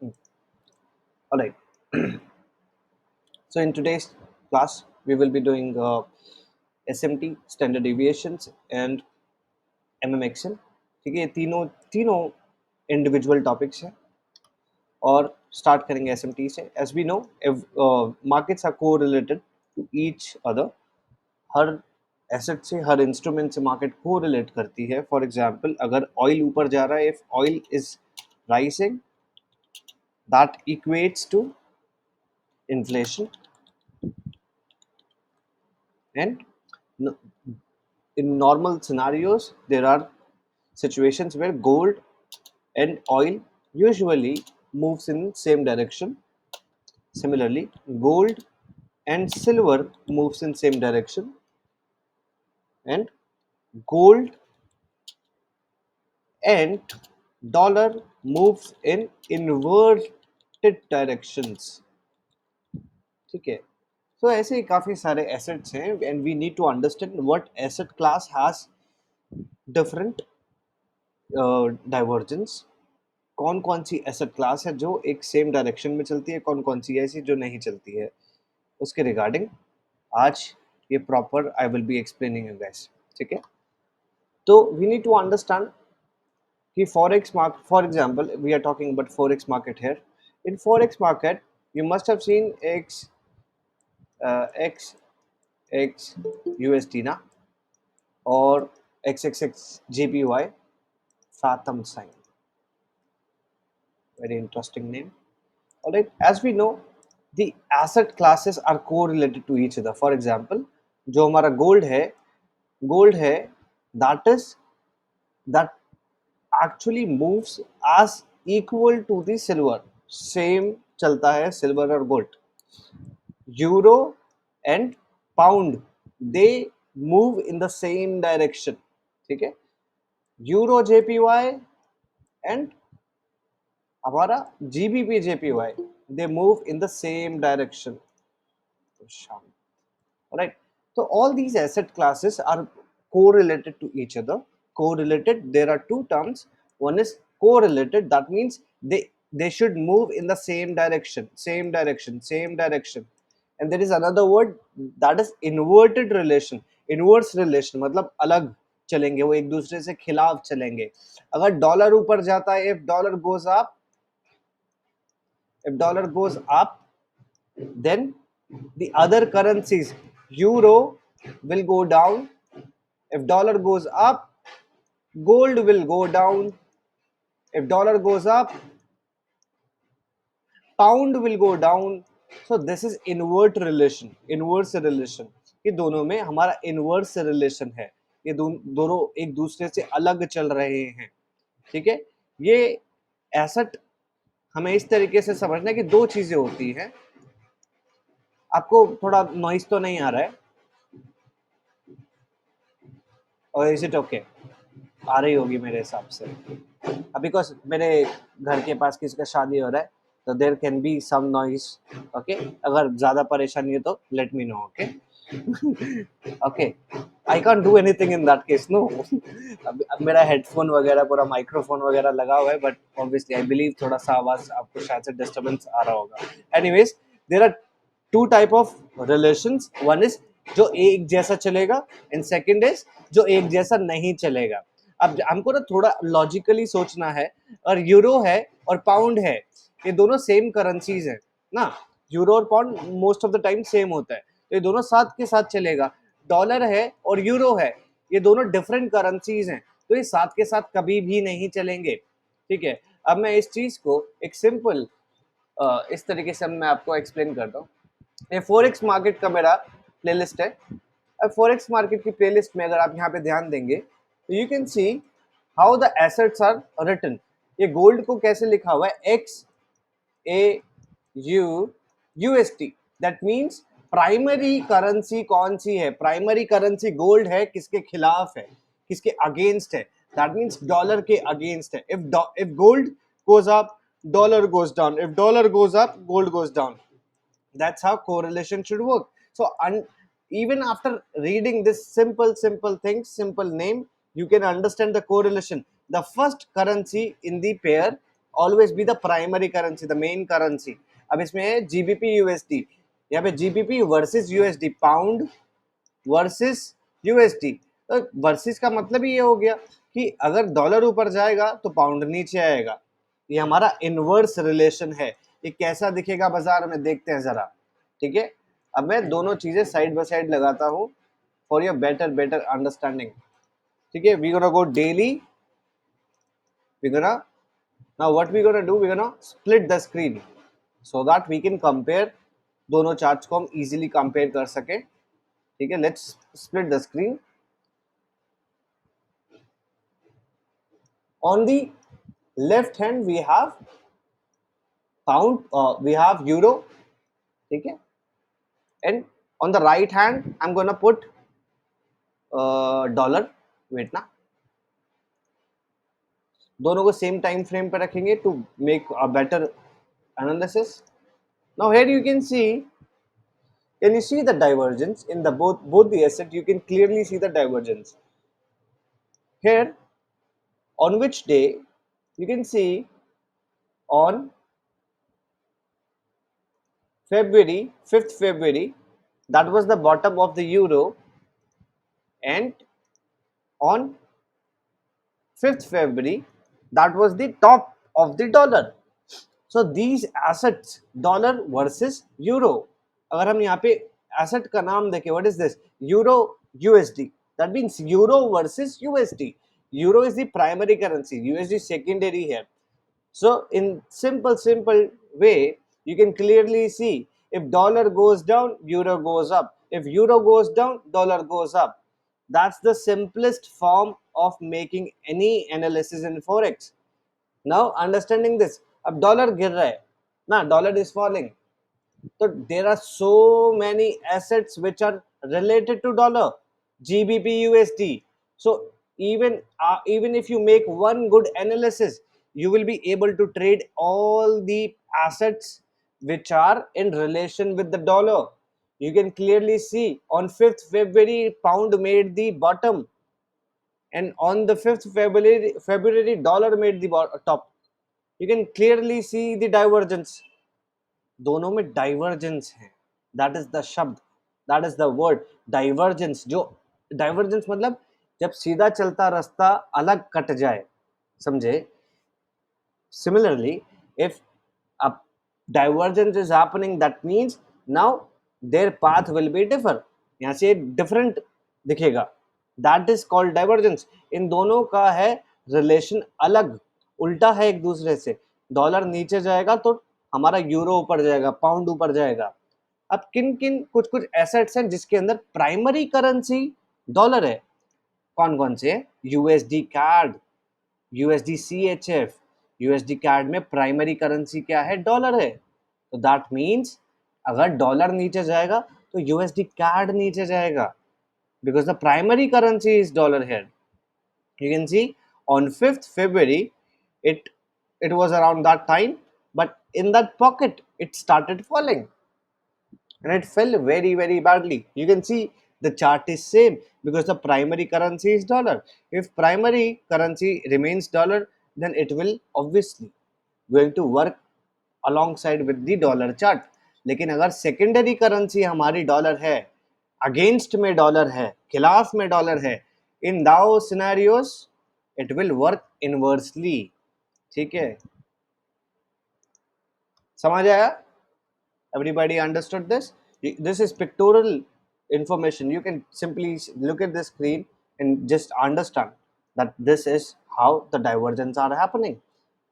Mm. All right. So in today's class, we will be doing SMT, standard deviations, and MMXL. ठीक है, ये तीनों तीनों individual topics हैं और स्टार्ट करेंगे SMT से. As we know, markets are को रिलेटेड टू ईच अदर. हर एसेट से, हर इंस्ट्रूमेंट से मार्केट को रिलेट करती है. फॉर एग्जांपल, अगर ऑयल ऊपर जा रहा है, if oil is rising, that equates to inflation. And in normal scenarios, there are situations where gold and oil usually moves in same direction. Similarly, gold and silver moves in same direction, and gold and dollar moves in inverted directions. ठीक है. So ऐसे ही काफी सारे assets हैं, and we need to understand what asset class has different divergence. कौन कौन सी asset class है जो एक सेम डायरेक्शन में चलती है, कौन कौन सी ऐसी जो नहीं चलती है, उसके रिगार्डिंग आज ये proper I will be explaining you guys. ठीक है. तो वी नीड टू अंडरस्टैंड कि forex market, for example we are talking about forex market here. In forex market you must have seen x x USD ना, और XXX JPY, Fathom sign. Very interesting name. All right. As we know, the asset classes are correlated to each other. For example, जो हमारा gold है, that actually moves as equal to the silver. Same चलता है silver और gold. Euro and pound, they move in the same direction. ठीक है. Euro JPY and हमारा GBP JPY, they move in the same direction. Alright. So all these asset classes are correlated to each other. Correlated, there are two terms. One is correlated, that means they should move in the same direction, same direction, same direction. And there is another word, that is inverted relation. Inverse relation मतलब अलग चलेंगे, वो एक दूसरे से खिलाफ चलेंगे. अगर डॉलर ऊपर जाता है, if dollar goes up, then the other currencies, euro will go down. If dollar goes up, gold will go down. If dollar goes up, pound will go down. So this is inverse relation. ये दोनों में हमारा inverse relation है. ये दोनों एक दूसरे से अलग चल रहे हैं. ठीक है. ये एसेट हमें इस तरीके से समझना है कि दो चीजें होती हैं. आपको थोड़ा नॉइस तो नहीं आ रहा है, और इज इट ओके? आ रही होगी मेरे हिसाब से. बिकॉज मेरे घर के पास किसी का शादी हो रहा है, तो there can be some noise. Okay, अगर ज्यादा परेशानी है तो let me know. Okay. Okay, I can't do anything in that case. No. अब मेरा हेडफोन वगैरह पूरा माइक्रोफोन वगैरह लगा हुआ है, बट ऑब्वियसली आई बिलीव थोड़ा सा आवाज आपको शायद से डिस्टर्बेंस आ रहा होगा. Anyways, there are two type of relations. One is जो एक जैसा चलेगा, एंड सेकंड इज जो एक जैसा नहीं चलेगा. अब हमको ना थोड़ा लॉजिकली सोचना है. और यूरो है और पाउंड है, ये दोनों सेम करेंसीज है ना. यूरो और pound most of the time same होता है, तो ये दोनों साथ के साथ चलेगा. डॉलर है और यूरो है, ये दोनों डिफरेंट करेंसीज हैं, तो ये साथ के साथ कभी भी नहीं चलेंगे. ठीक है. अब मैं इस चीज को एक सिंपल इस तरीके से मैं आपको एक्सप्लेन करता हूँ. ये फॉरेक्स मार्केट का मेरा प्लेलिस्ट है. अब फॉरेक्स मार्केट की प्लेलिस्ट में अगर आप यहाँ पे ध्यान देंगे, तो you can see how the assets are written. ये गोल्ड को कैसे लिखा हुआ है? XAU UST. That means primary currency कौन सी है? प्राइमरी करेंसी गोल्ड है. किसके खिलाफ है? किसके अगेंस्ट है? दैट मीन्स डॉलर के अगेंस्ट है. If gold goes up, dollar goes down. If dollar goes up, gold goes down. That's how correlation should work. So even after reading this simple thing, simple name, you can understand the correlation. The first currency in the pair always be the primary currency, the main currency. अब इसमें है GBP USD, यहाँ पे GBP versus USD, pound versus USD. तो versus का मतलब ही ये हो गया कि अगर डॉलर ऊपर जाएगा तो पाउंड नीचे आएगा। ये हमारा इनवर्स रिलेशन है। ये कैसा दिखेगा बाजार में देखते हैं जरा, ठीक है। अब मैं दोनों चीजें साइड बाय साइड लगाता हूँ फॉर योर बेटर अंडरस्टैंडिंग, ठीक है। We gonna go daily, we gonna, now what we gonna do, we gonna split the screen so that we can compare, दोनों चार्ट्स को हम easily compare कर सके, ठीक है। let's split the screen। on the left hand we have pound, we have euro, ठीक है। and on the right hand I'm gonna put dollar। wait ना, दोनों को सेम टाइम फ्रेम पे रखेंगे to make a better analysis. now here you can see, can you see the divergence in the both the asset? You can clearly see the divergence here. On which day? You can see on February 5th February, that was the bottom of the euro, and on 5th February, that was the top of the dollar. So these assets, dollar versus euro, अगर हम यहाँ पे asset का नाम देखें, what is this? Euro USD. That means euro versus USD. Euro is the primary currency, USD secondary here. So in simple way, you can clearly see if dollar goes down, euro goes up. If euro goes down, dollar goes up. That's the simplest form of making any analysis in forex. Now understanding this, अब dollar गिर रहा है ना, dollar is falling, तो there are so many assets which are related to dollar, GBP USD. So even if you make one good analysis, you will be able to trade all the assets which are in relation with the dollar. You can clearly see on 5th February pound made the bottom, and on the 5th February dollar made the top. You can clearly see the divergence, दोनों में divergence है। That is the शब्द, that is the word divergence. जो divergence मतलब जब सीधा चलता रास्ता अलग कट जाए, समझे। Similarly if a divergence is happening, that means now their path will be differ, यहाँ से डिफरेंट दिखेगा, दैट इज कॉल्ड डाइवर्जेंस। इन दोनों का है रिलेशन अलग, उल्टा है एक दूसरे से। डॉलर नीचे जाएगा तो हमारा यूरो ऊपर जाएगा, पाउंड ऊपर जाएगा। अब किन किन कुछ कुछ एसेट्स हैं जिसके अंदर प्राइमरी करेंसी डॉलर है, कौन कौन से है? USD card, USD CHF. USD card में प्राइमरी करेंसी क्या है? डॉलर है। तो दैट मीन्स अगर डॉलर नीचे जाएगा तो यूएसडी कार्ड नीचे जाएगा, because the primary currency is dollar here. You can see on 5th February, it was around that time, but in that pocket it started falling and it fell very badly. You can see the chart is same because the primary currency is dollar. If primary currency remains dollar, then it will obviously going to work alongside with the dollar chart. लेकिन अगर secondary currency हमारी dollar है, against में dollar है, खिलाफ में dollar है, in those scenarios it will work inversely, ठीक है। समझ आया? Everybody understood this? This is pictorial information. You can simply look at the screen and just understand that this is how the divergence are happening.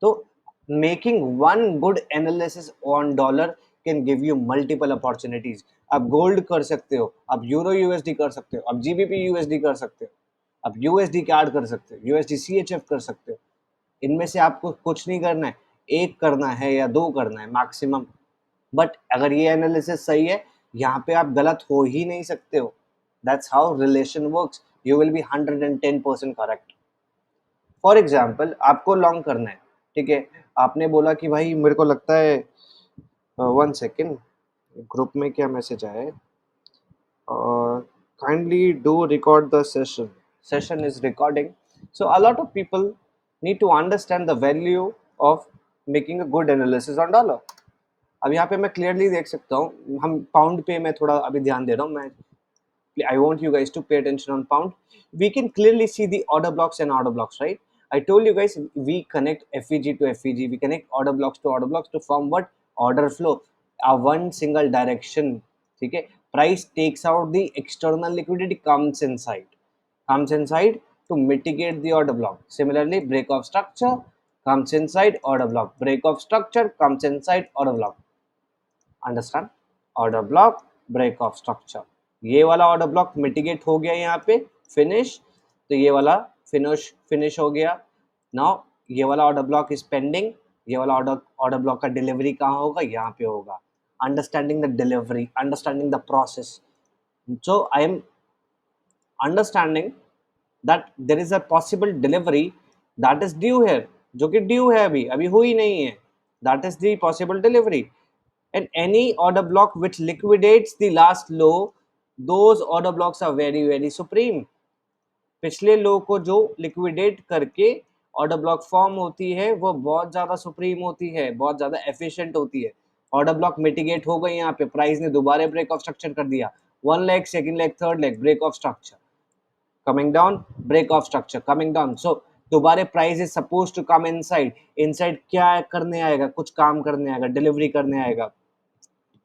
So making one good analysis on dollar can give you multiple opportunities. आप gold कर सकते हो, आप euro USD कर सकते हो, आप GBP USD कर सकते हो, आप यूएसडी कार्ड कर सकते हो, यूएसडी सीएचएफ कर सकते हो। इनमें से आपको कुछ नहीं करना है, एक करना है या दो करना है मैक्सिमम। बट अगर ये एनालिसिस सही है, यहाँ पे आप गलत हो ही नहीं सकते हो। That's how relation works, you will B 110% correct. For example आपको लॉन्ग करना है, ठीक है। आपने बोला कि भाई मेरे को लगता है, वन सेकेंड, ग्रुप में क्या मैसेज आया है? Kindly do record the session, session is recording. So a lot of people need to understand the value of making a good analysis on dollar. अब यहाँ पे मैं क्लियरली देख सकता हूँ, हम पाउंड पे मैं थोड़ा अभी ध्यान दे रहा हूँ मैं, I want you guys to pay attention on pound. We can clearly see the order blocks and order blocks, right? I told you guys we connect FEG to FEG, we connect order blocks to order blocks to form what? Order flow, a one single direction. Okay? Price takes out the external liquidity, comes inside to mitigate the order block. Similarly, break of structure comes inside order block. Break of structure comes inside order block. Understand? Order block, break of structure, ये वाला order block mitigate हो गया यहाँ पे, finish, तो ये वाला finish हो गया। नाउ ये वाला ऑर्डर ब्लॉक इज पेंडिंग, ये वाला ऑर्डर ऑर्डर ब्लॉक का डिलीवरी कहाँ होगा? यहाँ पे होगा। Understanding the delivery, understanding the process, so I am understanding that there is a possible delivery that is due here, जो कि due है, अभी अभी हुई नहीं है, that is the possible delivery. And any order block which liquidates the last low, those order blocks are very very supreme. पिछले लो को जो लिक्विडेट करके ऑर्डर ब्लॉक फॉर्म होती है वो बहुत ज्यादा सुप्रीम होती है, बहुत ज्यादा एफिशिएंट होती है। ऑर्डर ब्लॉक मिटिगेट हो गई, यहाँ पे प्राइस ने दोबारा ब्रेक ऑफ स्ट्रक्चर कर दिया, one leg, second leg, third leg, break of structure, coming down, break of structure, coming down, so दोबारे price is suppose to come inside, inside क्या करने आएगा? कुछ काम करने आएगा, डिलीवरी करने आएगा।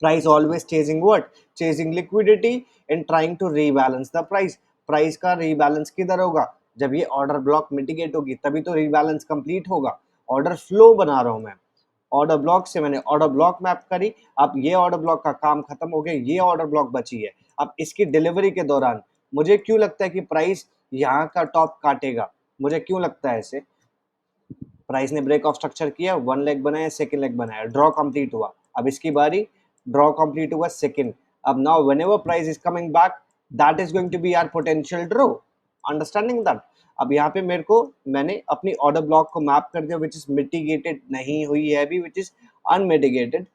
Price always chasing what? Chasing liquidity and trying to rebalance the price. Price का रीबैलेंस किधर होगा? जब ये ऑर्डर ब्लॉक मिटिगेट होगी तभी तो रीबैलेंस कंप्लीट होगा। ऑर्डर फ्लो बना रहा हूं मैं, ऑर्डर ब्लॉक से मैंने ऑर्डर ब्लॉक मैप करी, अब ये ऑर्डर ब्लॉक का काम खत्म हो गया, ये ऑर्डर ब्लॉक बची है। अब इसकी डिलीवरी के दौरान मुझे क्यों लगता है कि प्राइस यहाँ का टॉप काटेगा? मुझे क्यों लगता है ऐसे? प्राइस ने ब्रेक ऑफ स्ट्रक्चर किया, वन लेग बनाया, सेकंड लेग बनाया, ड्रॉ कंप्लीट हुआ, अब इसकी बारी, ड्रॉ कंप्लीट हुआ सेकंड, अब now whenever price is coming back, that is going to be our potential draw, understanding that? अब यहाँ पे मेरे को, मैंने अपनी ऑर्डर ब्लॉक को मैप कर दिया विच इज मिटिगेटेड नहीं हुई है अभी, विच इज अनमिटिगेटेड।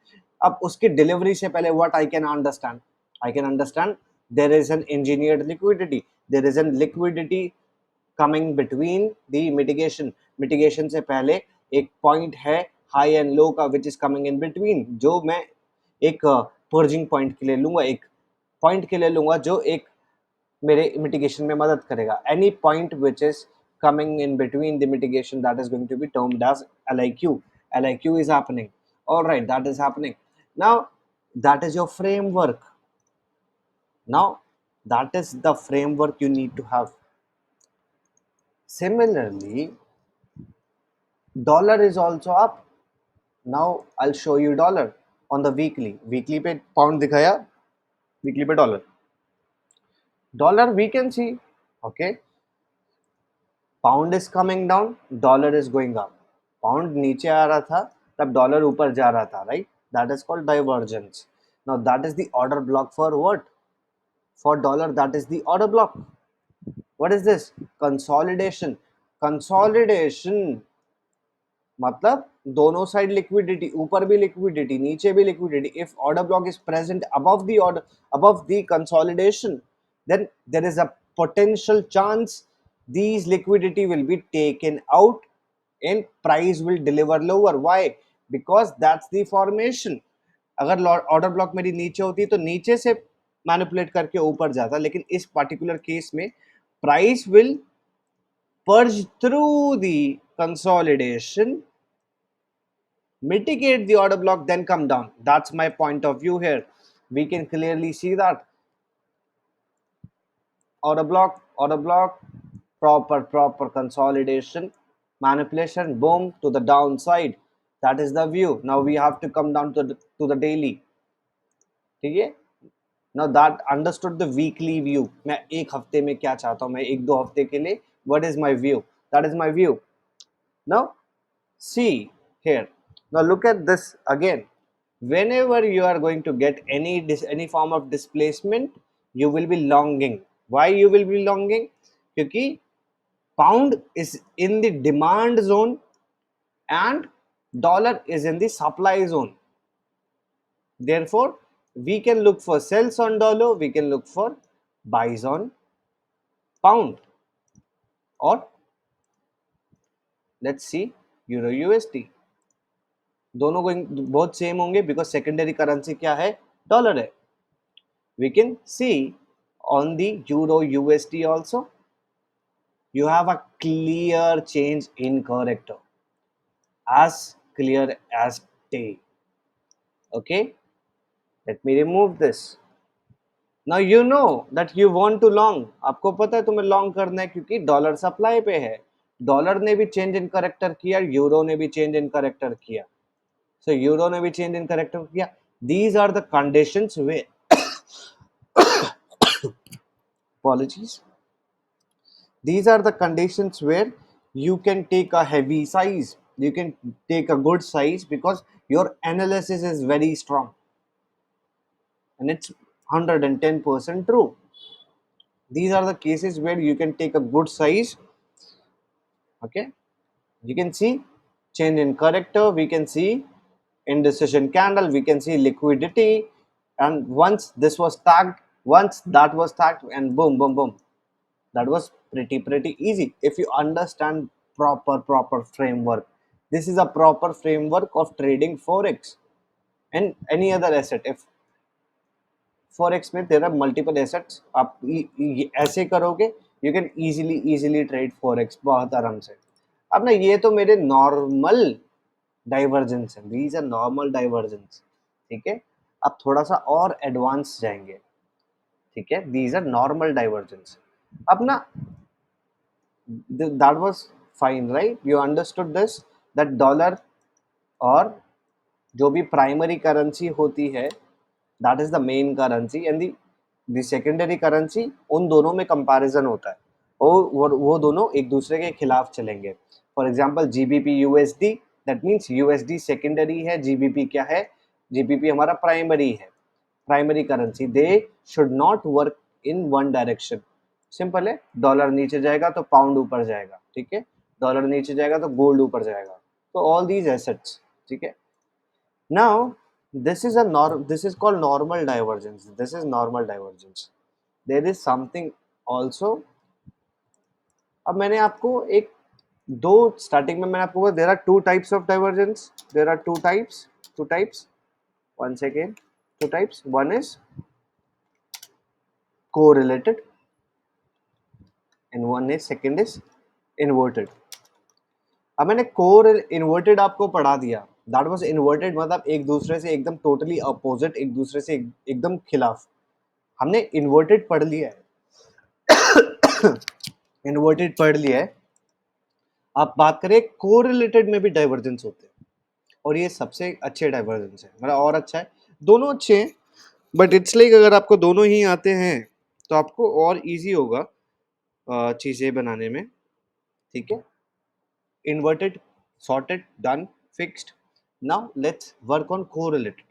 अब उसकी डिलीवरी से पहले what I can understand? I can understand there is an engineered liquidity, there is an liquidity coming between the mitigation से पहले एक पॉइंट है हाई एंड लो का which is coming in between, जो मैं एक पर्जिंग पॉइंट के लिए लूंगा, एक पॉइंट के लिए लूंगा जो एक मेरे मिटिगेशन में मदद करेगा। Any point which is coming in between the mitigation, that is going to be termed as LIQ. LIQ is happening. All right, that is happening. Now, that is your framework. Now, that is the framework you need to have. Similarly, dollar is also up. Now I'll show you dollar on the weekly पे pound दिखाया, weekly पे dollar we can see, okay, pound is coming down, dollar is going up, pound नीचे आ रहा था तब dollar ऊपर जा रहा था, right? That is called divergence. Now that is the order block for what? For dollar, that is the order block. What is this? Consolidation. Consolidation मतलब दोनों साइड लिक्विडिटी, ऊपर भी लिक्विडिटी, नीचे भी liquidity. If order block is present above the order, above the consolidation, then there is a potential chance these liquidity will be taken out and price will deliver lower. Why? Because that's the formation. अगर order block मेरी नीचे होती तो नीचे से manipulate करके ऊपर जाता, लेकिन इस पर्टिकुलर केस में price will purge through the consolidation, mitigate the order block, then come down. That's my point of view here. We can clearly see that order block, proper consolidation, manipulation, boom, to the downside. That is the view. Now we have to come down to the daily. ठीक है? Now that understood the weekly view. मैं एक हफ्ते में क्या चाहता हूँ, मैं एक दो हफ्ते के लिए what is my view? That is my view. Now see here. Now look at this again. Whenever you are going to get any form of displacement, you will be longing. Why you will be longing? Because pound is in the demand zone and dollar is in the supply zone. Therefore, we can look for sells on dollar, we can look for buys on pound, or let's see Euro USD. दोनों को बहुत same होंगे because secondary currency क्या है, dollar है. We can see on the euro USD also you have a clear change in character, as clear as day. Okay, let me remove this. Now you know that you want to long. आपको पता है तुम्हें long करना है क्योंकि dollar supply पे है. Dollar ने भी चेंज इन करेक्टर किया, यूरो ने भी चेंज इन करेक्टर किया. So यूरो ने भी चेंज इन करेक्टर किया. These are the conditions where apologies. These are the conditions where you can take a heavy size, you can take a good size because your analysis is very strong and it's 110% true. These are the cases where you can take a good size. Okay, you can see change in character, we can see indecision candle, we can see liquidity, and once this was tagged, once that was tagged, and boom boom boom, that was pretty easy if you understand proper framework. This is a proper framework of trading forex and any other asset. If forex में there are multiple assets, आप ऐसे करोगे you can easily trade forex बहुत आराम से. अब ना ये तो मेरे नॉर्मल डाइवर्जेंस है, these are normal divergence. ठीक है, अब थोड़ा सा और एडवांस जाएंगे. ठीक है, these are normal divergence. अब ना that was fine, right? You understood this, that dollar और जो भी प्राइमरी करेंसी होती है, that is the main currency, and the secondary currency, उन दोनों में कंपैरिजन होता है और वो दोनों एक दूसरे के खिलाफ चलेंगे. For example GBP USD, that means USD secondary है, जीबीपी क्या है, जीबीपी हमारा प्राइमरी है, primary currency. They should not work in one direction. Simple है, डॉलर नीचे जाएगा तो पाउंड ऊपर जाएगा. ठीक है, डॉलर नीचे जाएगा तो गोल्ड ऊपर जाएगा. तो ऑल दीज एसेट्स. ठीक है, now this is called normal divergence. This is normal divergence. There is something also. अब मैंने आपको एक दो स्टार्टिंग में मैंने आपको बोला there are two types of divergence. There are two types. Once again, two types. One is correlated and one is second is inverted. अब मैंने कोर इन्वर्टेड आपको पढ़ा दिया. दैट वाज इन्वर्टेड मतलब एक दूसरे से एकदम टोटली अपोजिट, एक दूसरे से एकदम खिलाफ. हमने इन्वर्टेड पढ़ लिया है. इन्वर्टेड पढ़ लिया है. आप बात करें कोरिलेटेड में भी डाइवर्जेंस होते हैं और ये सबसे अच्छे डाइवर्जेंस है, मतलब और अच्छा है. दोनों अच्छे हैं बट इट्स लाइक अगर आपको दोनों ही आते हैं तो आपको और इजी होगा चीज़ें बनाने में. ठीक है, inverted, sorted, done, fixed. Now let's work on correlated.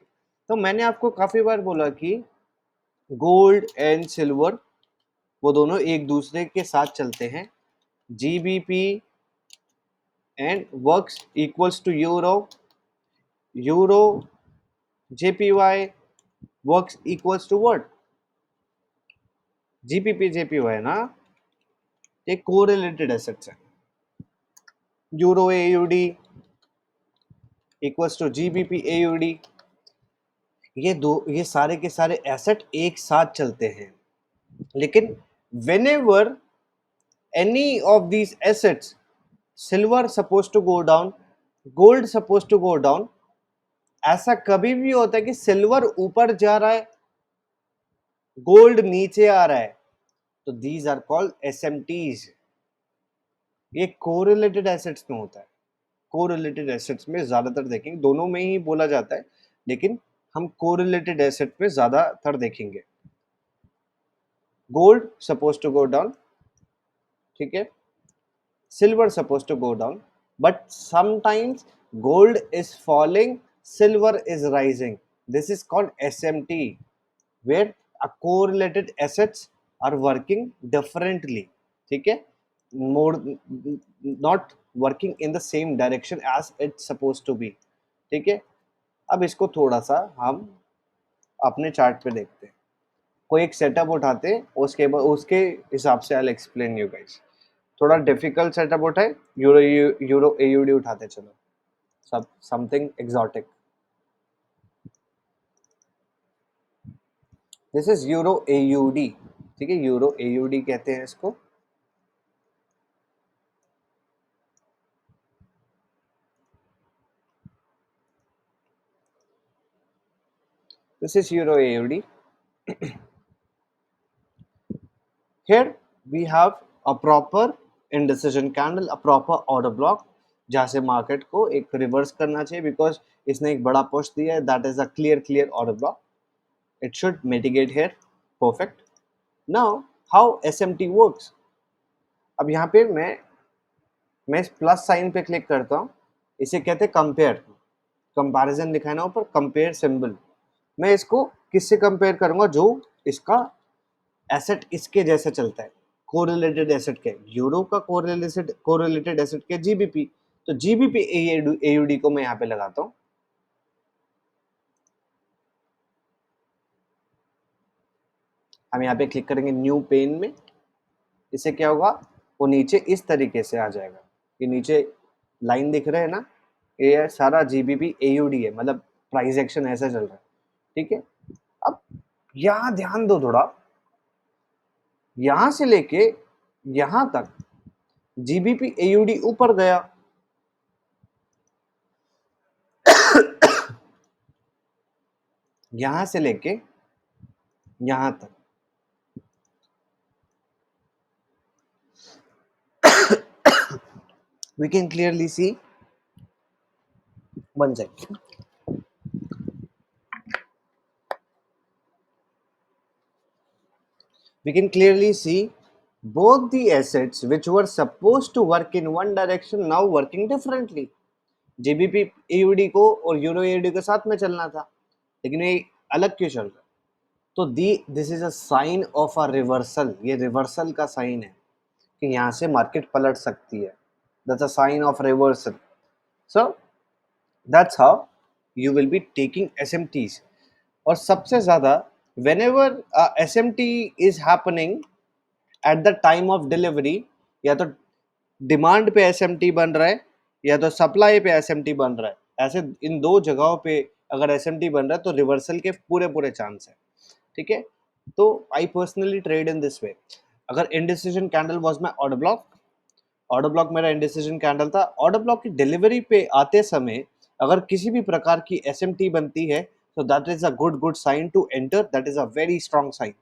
तो मैंने आपको काफी बार बोला कि गोल्ड एंड सिल्वर वो दोनों एक दूसरे के साथ चलते हैं. GBP and works equals to euro, euro JPY works equals to what, GBP JPY ना. ये कोरिलेटेड एसेट्स है. Euro AUD equals to GBP AUD. ये सारे के सारे एसेट एक साथ चलते हैं. लेकिन whenever any of these assets, silver supposed to go down, gold supposed to go down, ऐसा कभी भी होता है कि सिल्वर ऊपर जा रहा है, गोल्ड नीचे आ रहा है, तो these are called SMTs. ये कोरिलेटेड एसेट्स में होता है. कोरिलेटेड एसेट्स में ज्यादातर देखेंगे, दोनों में ही बोला जाता है लेकिन हम कोरिलेटेड एसेट में ज्यादातर देखेंगे. Gold suppose to go down, ठीक है, silver supposed to go down, but sometimes gold is falling, silver is rising. This is called SMT, where a correlated assets are working differently. ठीक है, more not working in the same direction as it's supposed to be. ठीक है, अब इसको थोड़ा सा हम अपने चार्ट पे देखते हैं. कोई एक सेटअप उठाते हैं, उसके हिसाब से आई एक्सप्लेन यू गाइस. थोड़ा डिफिकल्ट सेटअप उठाए, यूरो एयूडी उठाते चलो. something exotic. This is euro AUD, ठीक है, यूरो AUD कहते हैं इसको. This is euro AUD. Here we have a proper indecision candle, a proper order block, जहाँ से मार्केट को एक रिवर्स करना चाहिए, बिकॉज इसने एक बड़ा पुश दिया है. That is a clear order block. It should mitigate here. Perfect. Now how SMT works. अब यहाँ पे मैं इस प्लस साइन पे क्लिक करता हूँ. इसे कहते हैं कंपेयर. कंपैरिजन लिखा है ना ऊपर, कंपेयर सिंबल. मैं इसको किससे कंपेयर करूंगा? जो इसका एसेट इसके जैसे चलता है, कोरिलेटेड एसेट के. यूरो का कोरिलेटेड एसेट के GBP. तो GBP AUD को मैं यहाँ पे लगाता हूँ. हम यहाँ पे क्लिक करेंगे न्यू पेन में. इससे क्या होगा? वो नीचे इस तरीके से आ जाएगा. ये नीचे लाइन दिख रहे हैं ना, ये सारा GBP AUD है, मतलब प्राइस एक्शन ऐसा चल रहा है. ठीक है. अब यहाँ ध्यान दो थोड़ा, यहां से लेके यहां तक GBP AUD ऊपर गया. यहां से लेके यहां तक we can clearly see. One second. We can clearly see both the assets which were supposed to work in one direction now working differently. GBP AUD को और यूरो AUD के साथ में चलना था, लेकिन ये अलग क्यों चल रहा है? तो this is a sign of a reversal. ये रिवर्सल का साइन है कि यहाँ से मार्केट पलट सकती है. That's a sign of reversal. So that's how you will be taking SMTs. और सबसे ज़्यादा whenever SMT is happening at the time of delivery, या तो डिमांड पे SMT बन रहा है या तो सप्लाई पे SMT बन रहा है. ऐसे इन दो जगहों पे अगर SMT बन रहा है तो रिवर्सल के पूरे चांस है. ठीक है. तो I personally trade in this way. अगर indecision candle was my order block, order block मेरा इनडिसीजन कैंडल था. ऑर्डर ब्लॉक की डिलीवरी पे आते समय अगर किसी भी प्रकार की SMT बनती है, so that is a good sign to enter. That is a very strong sign.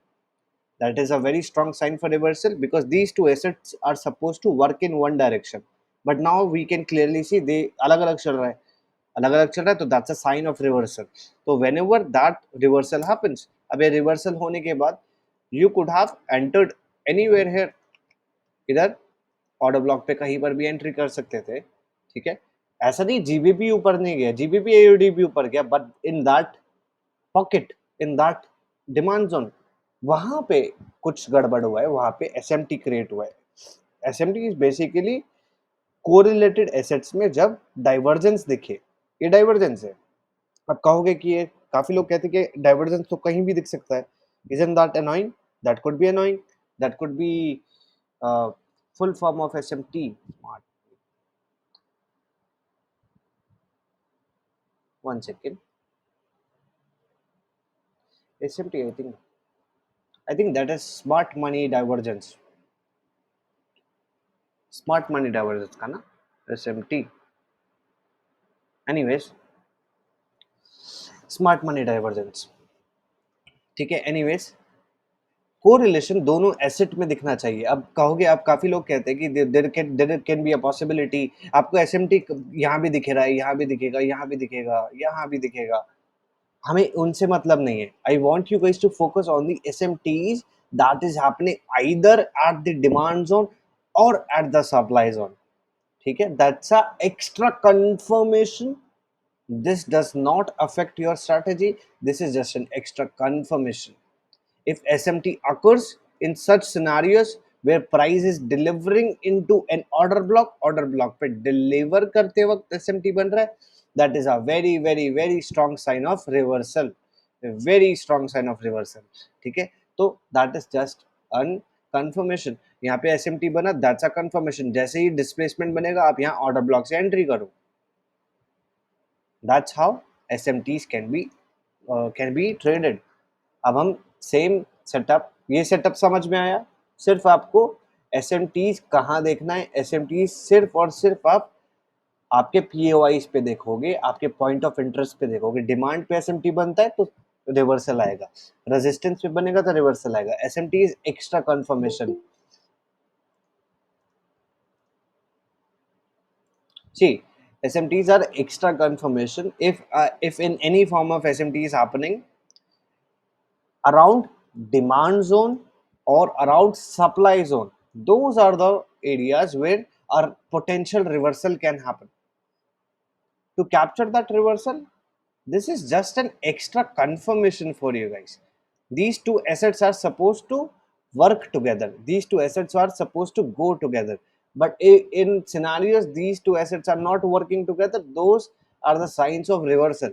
That is a very strong sign for reversal, because these two assets are supposed to work in one direction. But now we can clearly see they अलग-अलग चल रहा है, अलग-अलग चल रहा है. तो that's a sign of reversal. तो whenever that reversal happens, अब ये reversal होने के बाद you could have entered anywhere here. इधर ऑर्डर ब्लॉक पे कहीं पर भी एंट्री कर सकते थे. ठीक है. ऐसा नहीं GBP ऊपर नहीं गया, GBP AUD भी ऊपर गया, but in that pocket, in that demand zone, वहां पे कुछ गड़बड़ हुआ है. वहां पे SMT क्रिएट हुआ है. SMT is basically correlated assets में जब डाइवर्जेंस दिखे. ये डाइवर्जेंस है. अब कहोगे कि ये, काफी लोग कहते हैं कि डाइवर्जेंस तो कहीं भी दिख सकता है. Isn't that annoying? That could be annoying. That could be full form of SMT. Smart. One second. SMT, I think that is smart money divergence. Smart money divergence का ना SMT. Anyways, smart money divergence. ठीक है. Anyways, correlation दोनों asset में दिखना चाहिए. अब कहोगे, आप काफी लोग कहते हैं कि there can be a possibility आपको SMT यहाँ भी दिख रहा है, यहाँ भी दिखेगा, यहाँ भी दिखेगा, यहाँ भी दिखेगा. हमें उनसे मतलब नहीं है. I want you guys to focus on the SMTs that is happening either at the demand zone और एट द सप्लाई जोन. ठीक है. That's a extra confirmation. This does not affect your strategy. This is just an extra confirmation. If SMT occurs in such scenarios where price is delivering into an order block पे deliver करते वक्त SMT बन रहा है, that is a very strong sign of reversal. A very strong sign of reversal. ठीक है. तो that is just an confirmation. यहाँ पे SMT बना, that's a confirmation. जैसे ही displacement बनेगा, आप यहाँ order block से entry करो. That's how SMTs can be traded. अब हम सेम सेटअप, ये सेटअप समझ में आया. सिर्फ आपको SMTs कहाँ देखना है. SMTs सिर्फ और सिर्फ आप आपके POIs पे देखोगे, आपके पॉइंट ऑफ इंटरेस्ट पे देखोगे. डिमांड पे SMT बनता है तो रिवर्सल आएगा, रेजिस्टेंस पे बनेगा तो रिवर्सल आएगा. SMT is extra confirmation. See, SMTs are extra confirmation. If in any form of SMT is happening around demand zone or around supply zone, those are the areas where a potential reversal can happen. To capture that reversal, this is just an extra confirmation for you guys. These two assets are supposed to work together. These two assets are supposed to go together. But in scenarios, these two assets are not working together. Those are the signs of reversal.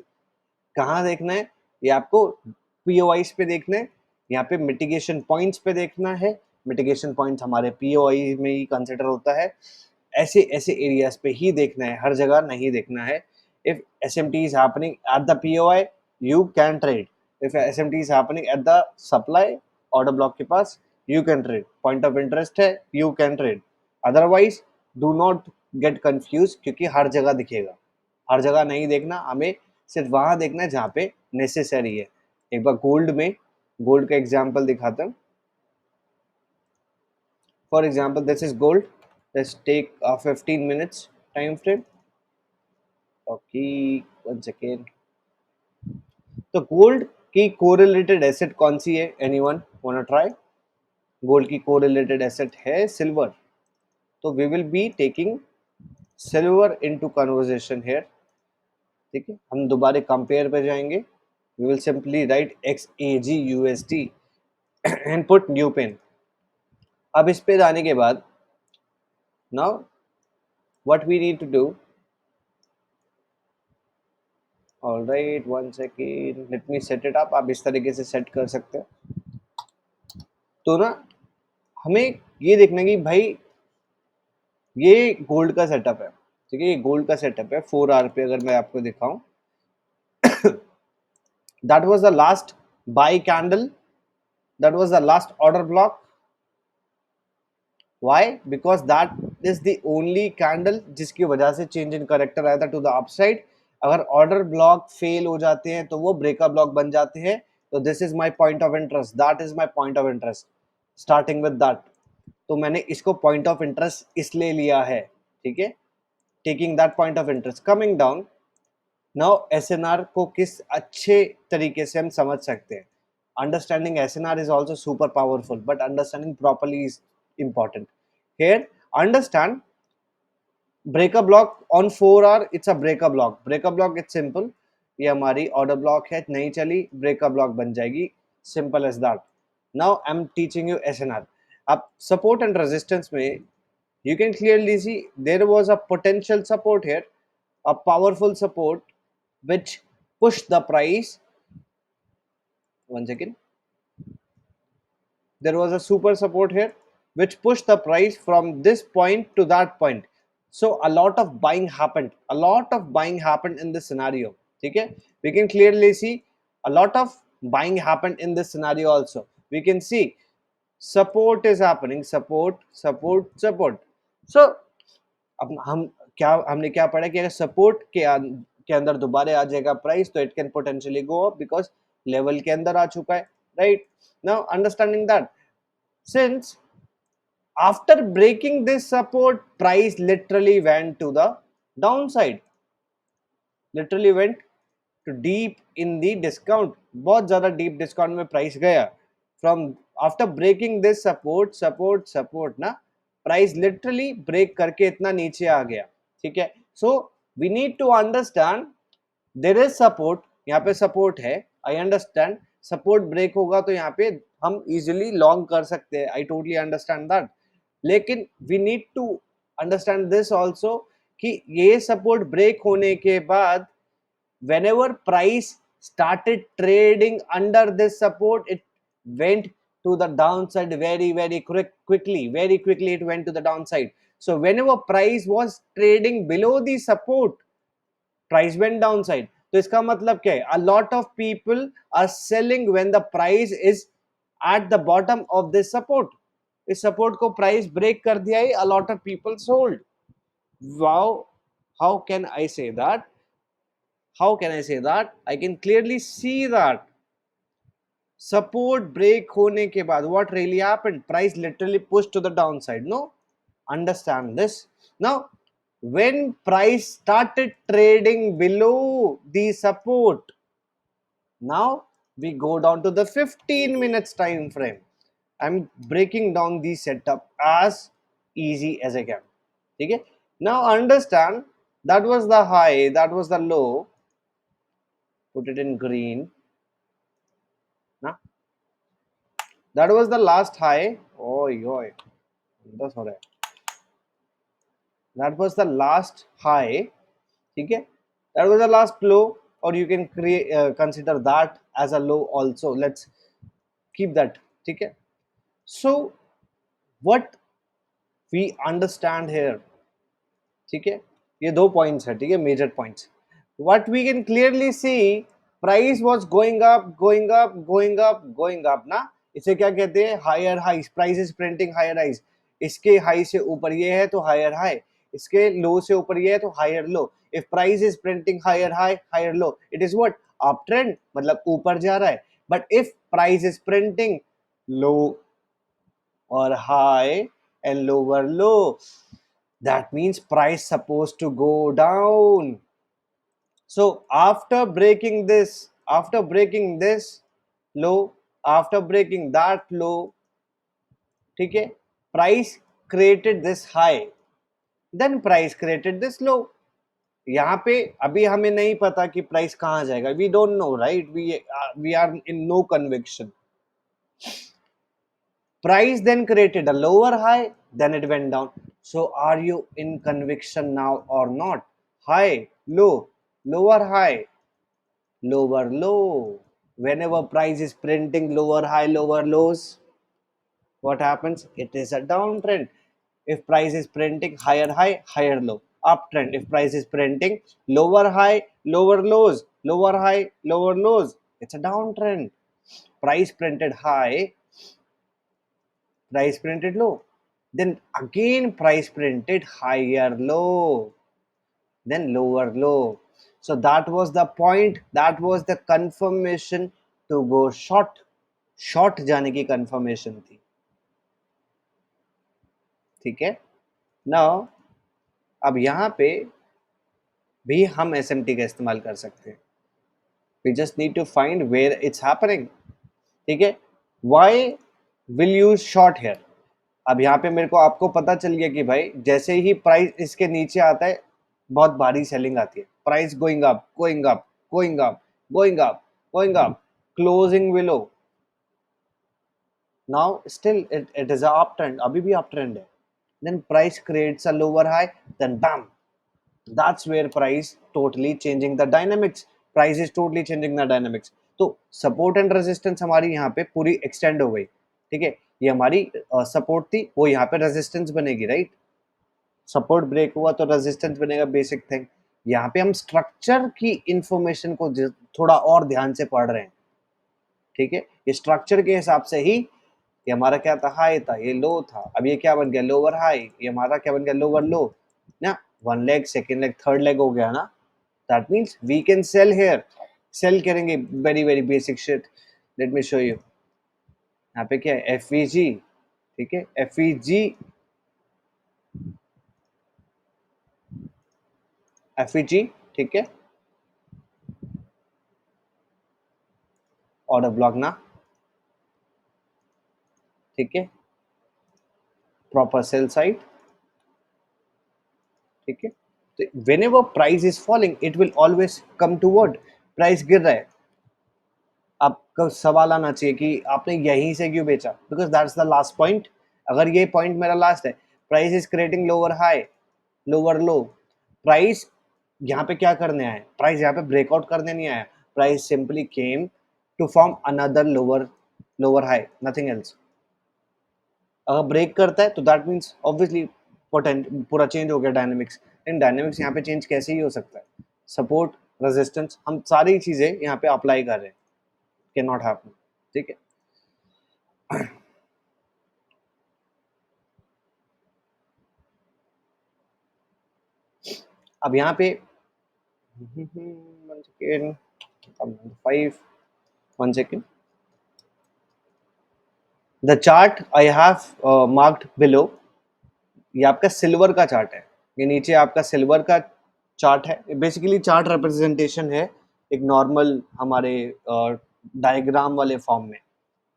कहाँ देखना है ये आपको? POIs पे देखना है. यहाँ पे मिटिगेशन पॉइंट्स पे देखना है. मिटिगेशन पॉइंट्स हमारे POI में ही कंसिडर होता है. ऐसे ऐसे एरियाज पे ही देखना है, हर जगह नहीं देखना है. If SMT is happening at the POI, you can trade. If SMT is happening at the supply order block के पास, you can trade. Point of interest है, you can trade. Otherwise, do not get confused क्योंकि हर जगह दिखेगा. हर जगह नहीं देखना, हमें सिर्फ वहां देखना है जहाँ पे नेसेसरी है. एक बार गोल्ड का एग्जांपल दिखाता हूँ. For example this is gold. Let's take a 15 minutes time frame. Okay, one second. तो गोल्ड की कोरिलेटेड एसेट कौन सी है? Anyone want try? गोल्ड की कोरिलेटेड एसेट है सिल्वर. तो we will be taking silver into conversation here. ठीक है, हम दोबारा कंपेयर पे जाएंगे. We will simply write XAG USD and put new pen. अब इस पे जाने के बाद now what we need to do. Alright, one second, let me set it up. आप इस तरीके से सेट कर सकते हो. तो ना हमें ये देखना है कि भाई ये गोल्ड का सेटअप है. ठीक है, ये गोल्ड का सेटअप है. 4 आवर पे अगर मैं आपको दिखाऊं, that was the last bye candle, that was the last order block. Why? Because that is the only candle जिसकी वजह से चेंज इन करेक्टर आया था टू द अपसाइड. अगर ऑर्डर ब्लॉक फेल हो जाते हैं तो वो ब्रेकअप ब्लॉक बन जाते हैं. तो this is my point of interest, that is my point of interest, starting with that. तो मैंने इसको पॉइंट ऑफ इंटरेस्ट इसलिए लिया है. ठीक है, taking that point of interest. Coming down now, SNR को किस अच्छे तरीके से हम समझ सकते हैं. Understanding SNR is also super powerful, but understanding properly is important. Here, understand breaker block on 4 hour. It's a breaker block. Breaker block it's simple. ये हमारी ऑर्डर ब्लॉक है, नहीं चली, ब्रेकर ब्लॉक बन जाएगी. Simple as that. Now I am teaching you SNR. अब support and resistance में you can clearly see there was a potential support here, a powerful support which pushed the price. One second. There was a super support here which pushed the price from this point to that point. So a lot of buying happened. A lot of buying happened in this scenario. Okay, we can clearly see a lot of buying happened in this scenario also. We can see support is happening, support, support, support. So अब हम क्या हमने क्या पढ़ा कि अगर support के अंदर दोबारा आ जाएगा प्राइस तो it can potentially go up because level के अंदर आ चुका है. Right now understanding that since after breaking this support price literally went to the downside, literally went to deep in the discount. बहुत ज़्यादा deep discount में price गया. From after breaking this support ना, price literally break करके इतना नीचे आ गया. ठीक है, so we need to understand there is support. यहाँ पे support है, I understand. support break होगा तो यहाँ पे हम easily long कर सकते हैं, I totally understand that. लेकिन we need to understand this also कि ये support break होने के बाद whenever price started trading under this support, it went to the downside very quickly. Very quickly it went to the downside. So whenever price was trading below the support, price went down side, तो इसका मतलब क्या है, a lot of people are selling when the price is at the bottom of this support. इस support को price break कर दिया है, a lot of people sold. Wow, how can I say that? How can I say that? I can clearly see that support break होने के बाद what really happened? Price literally pushed to the downside. No, understand this. Now, when price started trading below the support, now we go down to the 15 minutes time frame. I'm breaking down the setup as easy as I can. Okay? Now understand, that was the high, that was the low. Put it in green. Nah? That was the last high. Oi, oi. That's all right. That was the last high. Okay? That was the last low, or you can create consider that as a low also. Let's keep that. Okay? So what we understand here, ठीक है, ये दो points है, ठीक है, major points. What we can clearly see, price was going up going up going up going up ना. इसे क्या कहते हैं, higher highs. Price is printing higher highs. इसके हाई से ऊपर ये है तो हायर हाई, इसके लो से ऊपर ये है तो higher low. If price is printing higher high higher low, it is what, up trend, मतलब ऊपर जा रहा है. But if price is printing low or high and lower low, that means price supposed to go down. So after breaking this low, after breaking that low, ठीक है, price created this high, then price created this low. यहाँ पे अभी हमें नहीं पता कि price कहाँ जाएगा. We don't know, right? We are in no conviction. Price then created a lower high, then it went down. So are you in conviction now or not? High, low, lower high, lower low. Whenever price is printing lower high, lower lows, what happens? It is a downtrend. If price is printing higher high, higher low, uptrend. If price is printing lower high, lower lows, lower high, lower lows, it's a downtrend. Price printed high, price printed low, then again price printed higher low, then lower low. So that was the point, that was the confirmation to go short. Short जाने की confirmation थी, ठीक है. Now अब यहाँ पे भी हम SMT का इस्तेमाल कर सकते हैं. We just need to find where it's happening, ठीक है. Why will you short here? अब यहाँ पे मेरे को आपको पता चल गया कि भाई जैसे ही प्राइस इसके नीचे आता है बहुत भारी सेलिंग आती है. Price going up going up going up going up going up, closing below. Now still it is up trend, अभी भी अप ट्रेंड है. Then price creates a lower high, then bam, that's where price totally changing the dynamics. Price is totally changing the dynamics. तो support and resistance हमारी यहाँ पे पूरी extend हो गई, ठीक है. ये हमारी सपोर्ट थी, वो यहाँ पे रेजिस्टेंस बनेगी, राइट. सपोर्ट ब्रेक हुआ तो रेजिस्टेंस बनेगा, बेसिक थिंग. यहाँ पे हम स्ट्रक्चर की इंफॉर्मेशन को थोड़ा और ध्यान से पढ़ रहे हैं, ठीक है. ये स्ट्रक्चर के हिसाब से ही, ये हमारा क्या था, हाई था, ये लो था, अब ये क्या बन गया, लोअर हाई. ये हमारा क्या बन गया, लोअर लो ना. One leg, second leg, third leg हो गया ना. That means we can sell here. Sell करेंगे, very very basic shit. Let me show you. यहाँ पे क्या है, FVG, ठीक है. FVG FVG, ठीक है. ऑर्डर ब्लॉक ना, ठीक है. प्रॉपर सेल साइड, ठीक है. तो whenever price is falling, it will always come toward. Price गिर रहा है, आपका सवाल आना चाहिए कि आपने यहीं से क्यों बेचा, because that's the last point. अगर ये पॉइंट मेरा लास्ट है, price is creating lower high lower low. Price यहाँ पे क्या करने आया, प्राइस यहाँ पे ब्रेकआउट करने नहीं आया. Price simply came to form another lower high, nothing else. अगर ब्रेक करता है तो दैट मीन्स ऑब्वियसली पूरा चेंज हो गया डायनेमिक्स. इन डायनेमिक्स यहाँ पे चेंज कैसे ही हो सकता है, सपोर्ट, रेजिस्टेंस, हम सारी चीजें यहाँ पे अप्लाई कर रहे हैं, कैन नॉट हैपन, ठीक है। अब यहाँ पे 1 second, 5 1 second, the chart I have marked below, ये आपका सिल्वर का चार्ट है, ये नीचे आपका सिल्वर का चार्ट है। बेसिकली चार्ट रिप्रेजेंटेशन है एक नॉर्मल हमारे डायग्राम वाले फॉर्म में,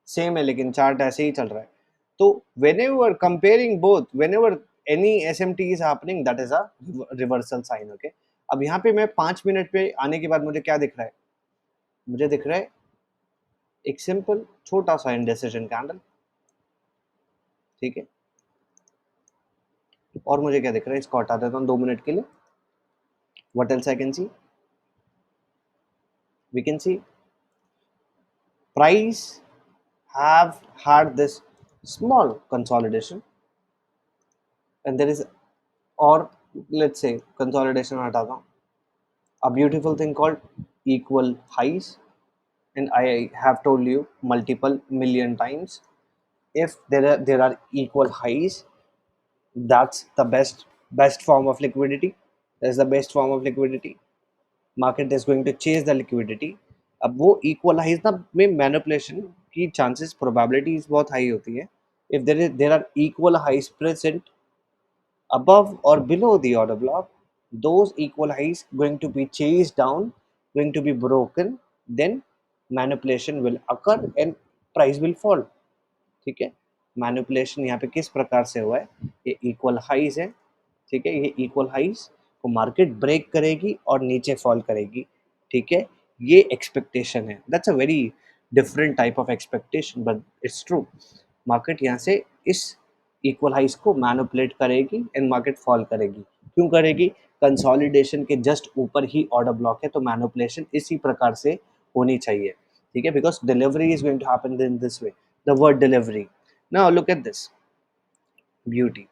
सेम है लेकिन चार्ट ऐसे ही चल रहा है। तो whenever comparing both, whenever any SMT is happening, that is a reversal sign, okay। अब यहाँ पे मैं 5 मिनट पे आने के बाद मुझे क्या दिख रहा है, मुझे दिख रहा है एक सिंपल छोटा सा इंडिसिजन कैंडल, ठीक है। और मुझे क्या दिख रहा है, इसको हटा देता हूँ 2 मिनट के लिए। What else I can see? We can see price have had this small consolidation, and there is, or let's say consolidation hata hूँ, a beautiful thing called equal highs, and I have told you multiple million times, if there are equal highs, that's the best form of liquidity, that's the best form of liquidity, market is going to chase the liquidity। अब वो equal highs ना में manipulation की chances probabilities बहुत high होती है। if there are equal highs present above or below the order block, those equal highs going to be chased down, going to be broken, then manipulation will occur and price will fall, ठीक है। Manipulation यहाँ पे किस प्रकार से हुआ है, ये इक्वल हाइज है, ठीक है, ये इक्वल हाइज को मार्केट ब्रेक करेगी और नीचे फॉल करेगी, ठीक है, ये एक्सपेक्टेशन है। That's a very different type of expectation, but it's true. Market यहाँ से इस इक्वल हाइज को मैनिपुलेट करेगी एंड मार्केट फॉल करेगी। क्यों करेगी, कंसोलिडेशन के जस्ट ऊपर ही ऑर्डर ब्लॉक है, तो मैनिपुलेशन इसी प्रकार से होनी चाहिए, ठीक है, because delivery is going to happen in this way, the word delivery. Now look at this beauty,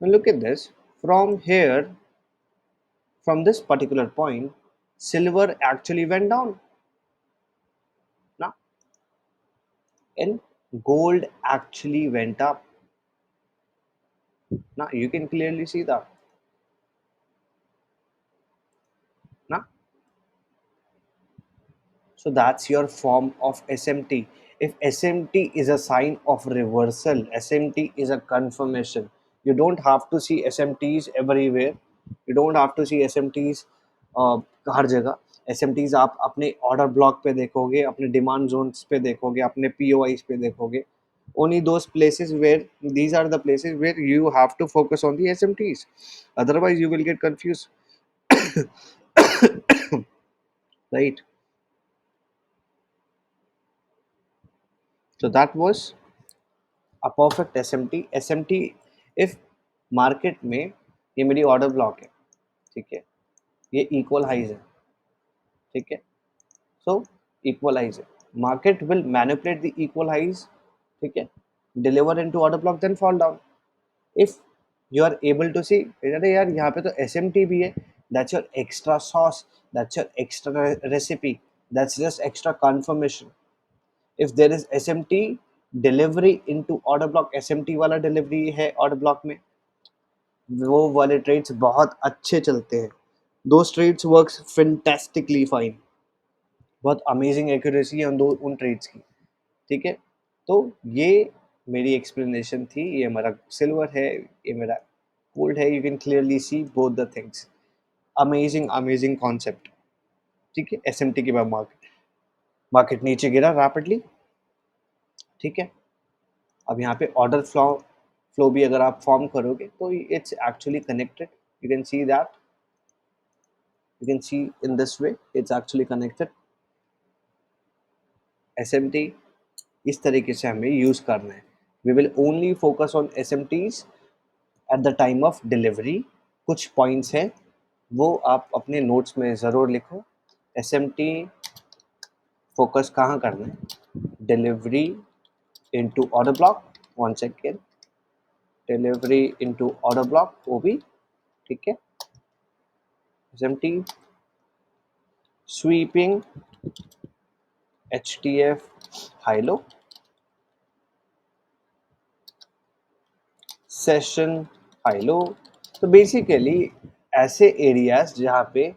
now look at this, from here, from this particular point, silver actually went down now, and gold actually went up. Now you can clearly see that now. So that's your form of SMT. If SMT is a sign of reversal, SMT is a confirmation. You don't have to see SMTs everywhere. You don't have to see SMTs हर जगह। SMTs आप अपने order block पे देखोगे, अपने demand Jones पे देखोगे, अपने POIs पे देखोगे। Only those places where, these are the places where you have to focus on the SMTs. Otherwise, you will get confused, right? So that was a perfect SMT। SMT if market में, ये मेरी order block है, ठीक है, ये equal highs है, ठीक है, सो इक्वल हाइज है, market will manipulate the equal highs, ठीक है, deliver into order block then fall down. If you are able to see, अरे यार यहाँ पे तो SMT भी है, that's your extra sauce, that's your extra recipe, that's just extra confirmation. if there is SMT delivery into order block, SMT वाला delivery है order block में, वो वाले ट्रेड्स बहुत अच्छे चलते हैं, those trades works fantastically fine, बहुत अमेजिंग एक्यूरेसी है उन ट्रेड्स की, ठीक है। तो ये मेरी एक्सप्लेनेशन थी, ये मेरा सिल्वर है, ये मेरा गोल्ड है, you can clearly C both the things, amazing amazing concept, ठीक है। SMT के बाद मार्केट नीचे गिरा रैपिडली, ठीक है। अब यहाँ पे ऑर्डर फ्लो भी अगर आप फॉर्म करोगे तो it's actually connected, you can see that, you can see in this way it's actually connected. SMT इस तरीके से हमें यूज करना है, we will only focus on SMTs at the time of delivery. कुछ पॉइंट्स हैं वो आप अपने नोट्स में ज़रूर लिखो। SMT फोकस कहाँ करना है, delivery into order block, one second, delivery into order block वो भी, ठीक है। SMT sweeping HTF high low, session high low. तो बेसिकली ऐसे एरियाज जहाँ पे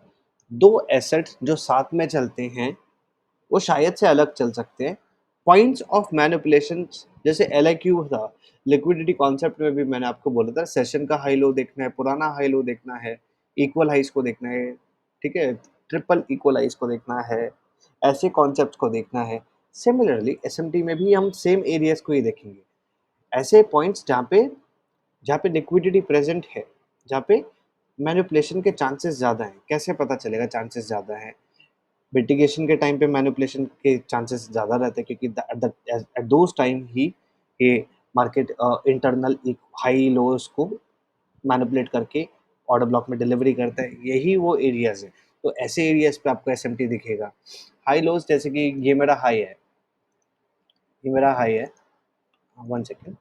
दो एसेट्स जो साथ में चलते हैं वो शायद से अलग चल सकते हैं। पॉइंट्स ऑफ मैनिपुलेशन जैसे LIQ था, लिक्विडिटी कॉन्सेप्ट में भी मैंने आपको बोला था, सेशन का हाई लो देखना है, पुराना हाई लो देखना है, इक्वल हाइस को देखना है, ठीक है, ट्रिपल इक्वल हाइस को देखना है, ऐसे कॉन्सेप्ट को देखना है। सिमिलरली SMT में भी हम सेम एरियाज को ही देखेंगे, ऐसे पॉइंट्स जहाँ पे लिक्विडिटी प्रेजेंट है, जहाँ पे मैनिपुलेशन के चांसेस ज़्यादा हैं। कैसे पता चलेगा चांसेस ज़्यादा हैं? लिटिगेशन के टाइम पे मैनिपुलेशन के चांसेस ज़्यादा रहते हैं, क्योंकि एट दोज टाइम ही ये मार्केट इंटरनल हाई लोज को मैनिपुलेट करके ऑर्डर ब्लॉक में डिलीवरी करता है। यही वो एरियाज है। तो ऐसे एरियाज पे आपको SMT दिखेगा। हाई लोज जैसे कि ये मेरा हाई है, ये मेरा हाई है, one second,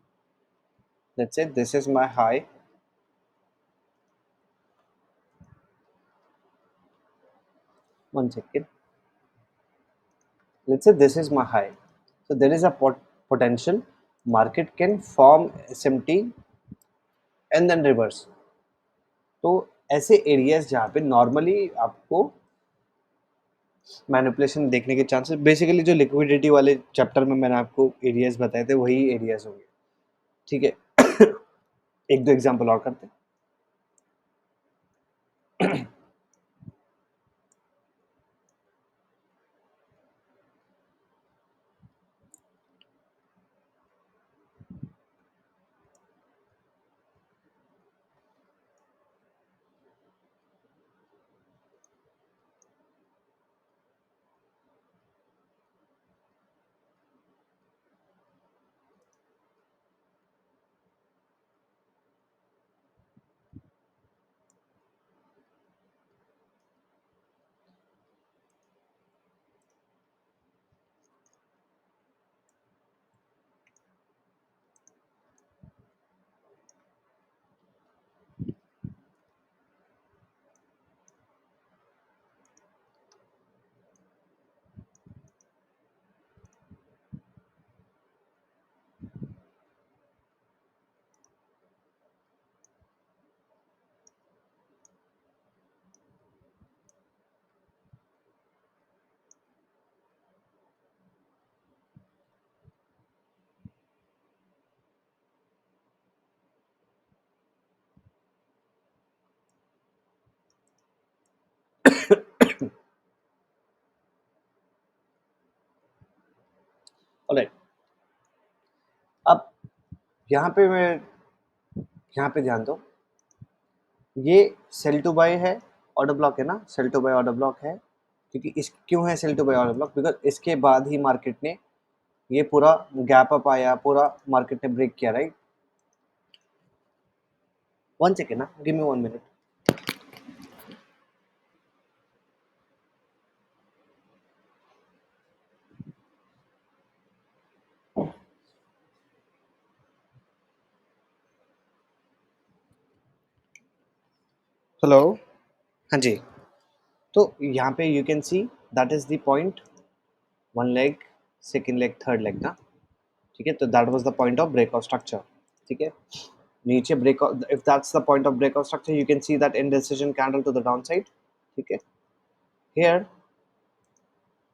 let's say this is my high, one second, let's say this is my high, so there is a potential market can form SMT and then reverse। तो ऐसे एरियाज जहाँ पे normally आपको manipulation देखने के chances, basically जो liquidity वाले chapter में मैंने आपको एरियाज बताए थे वही एरियाज होंगे, ठीक है। एक दो एग्जांपल और करते हैं। ऑलराइट, अब यहाँ पे मैं यहाँ पे ध्यान दो, ये सेल टू बाय है, ऑर्डर ब्लॉक है ना, sell to buy order block है, क्योंकि इस क्यों है sell to buy order block, because इसके बाद ही मार्केट ने ये पूरा गैप अप आया, पूरा मार्केट ने ब्रेक किया, राइट। वन सेकेंड ना, गिव मी 1 मिनट। हेलो, हाँ जी। तो यहाँ पे you can see that is the point, one leg, second leg, third leg ना, ठीक है। तो that was the point of breakout structure, ठीक है। नीचे breakout, if that's the point of breakout structure, you can see that indecision candle to the down side, ठीक है। Here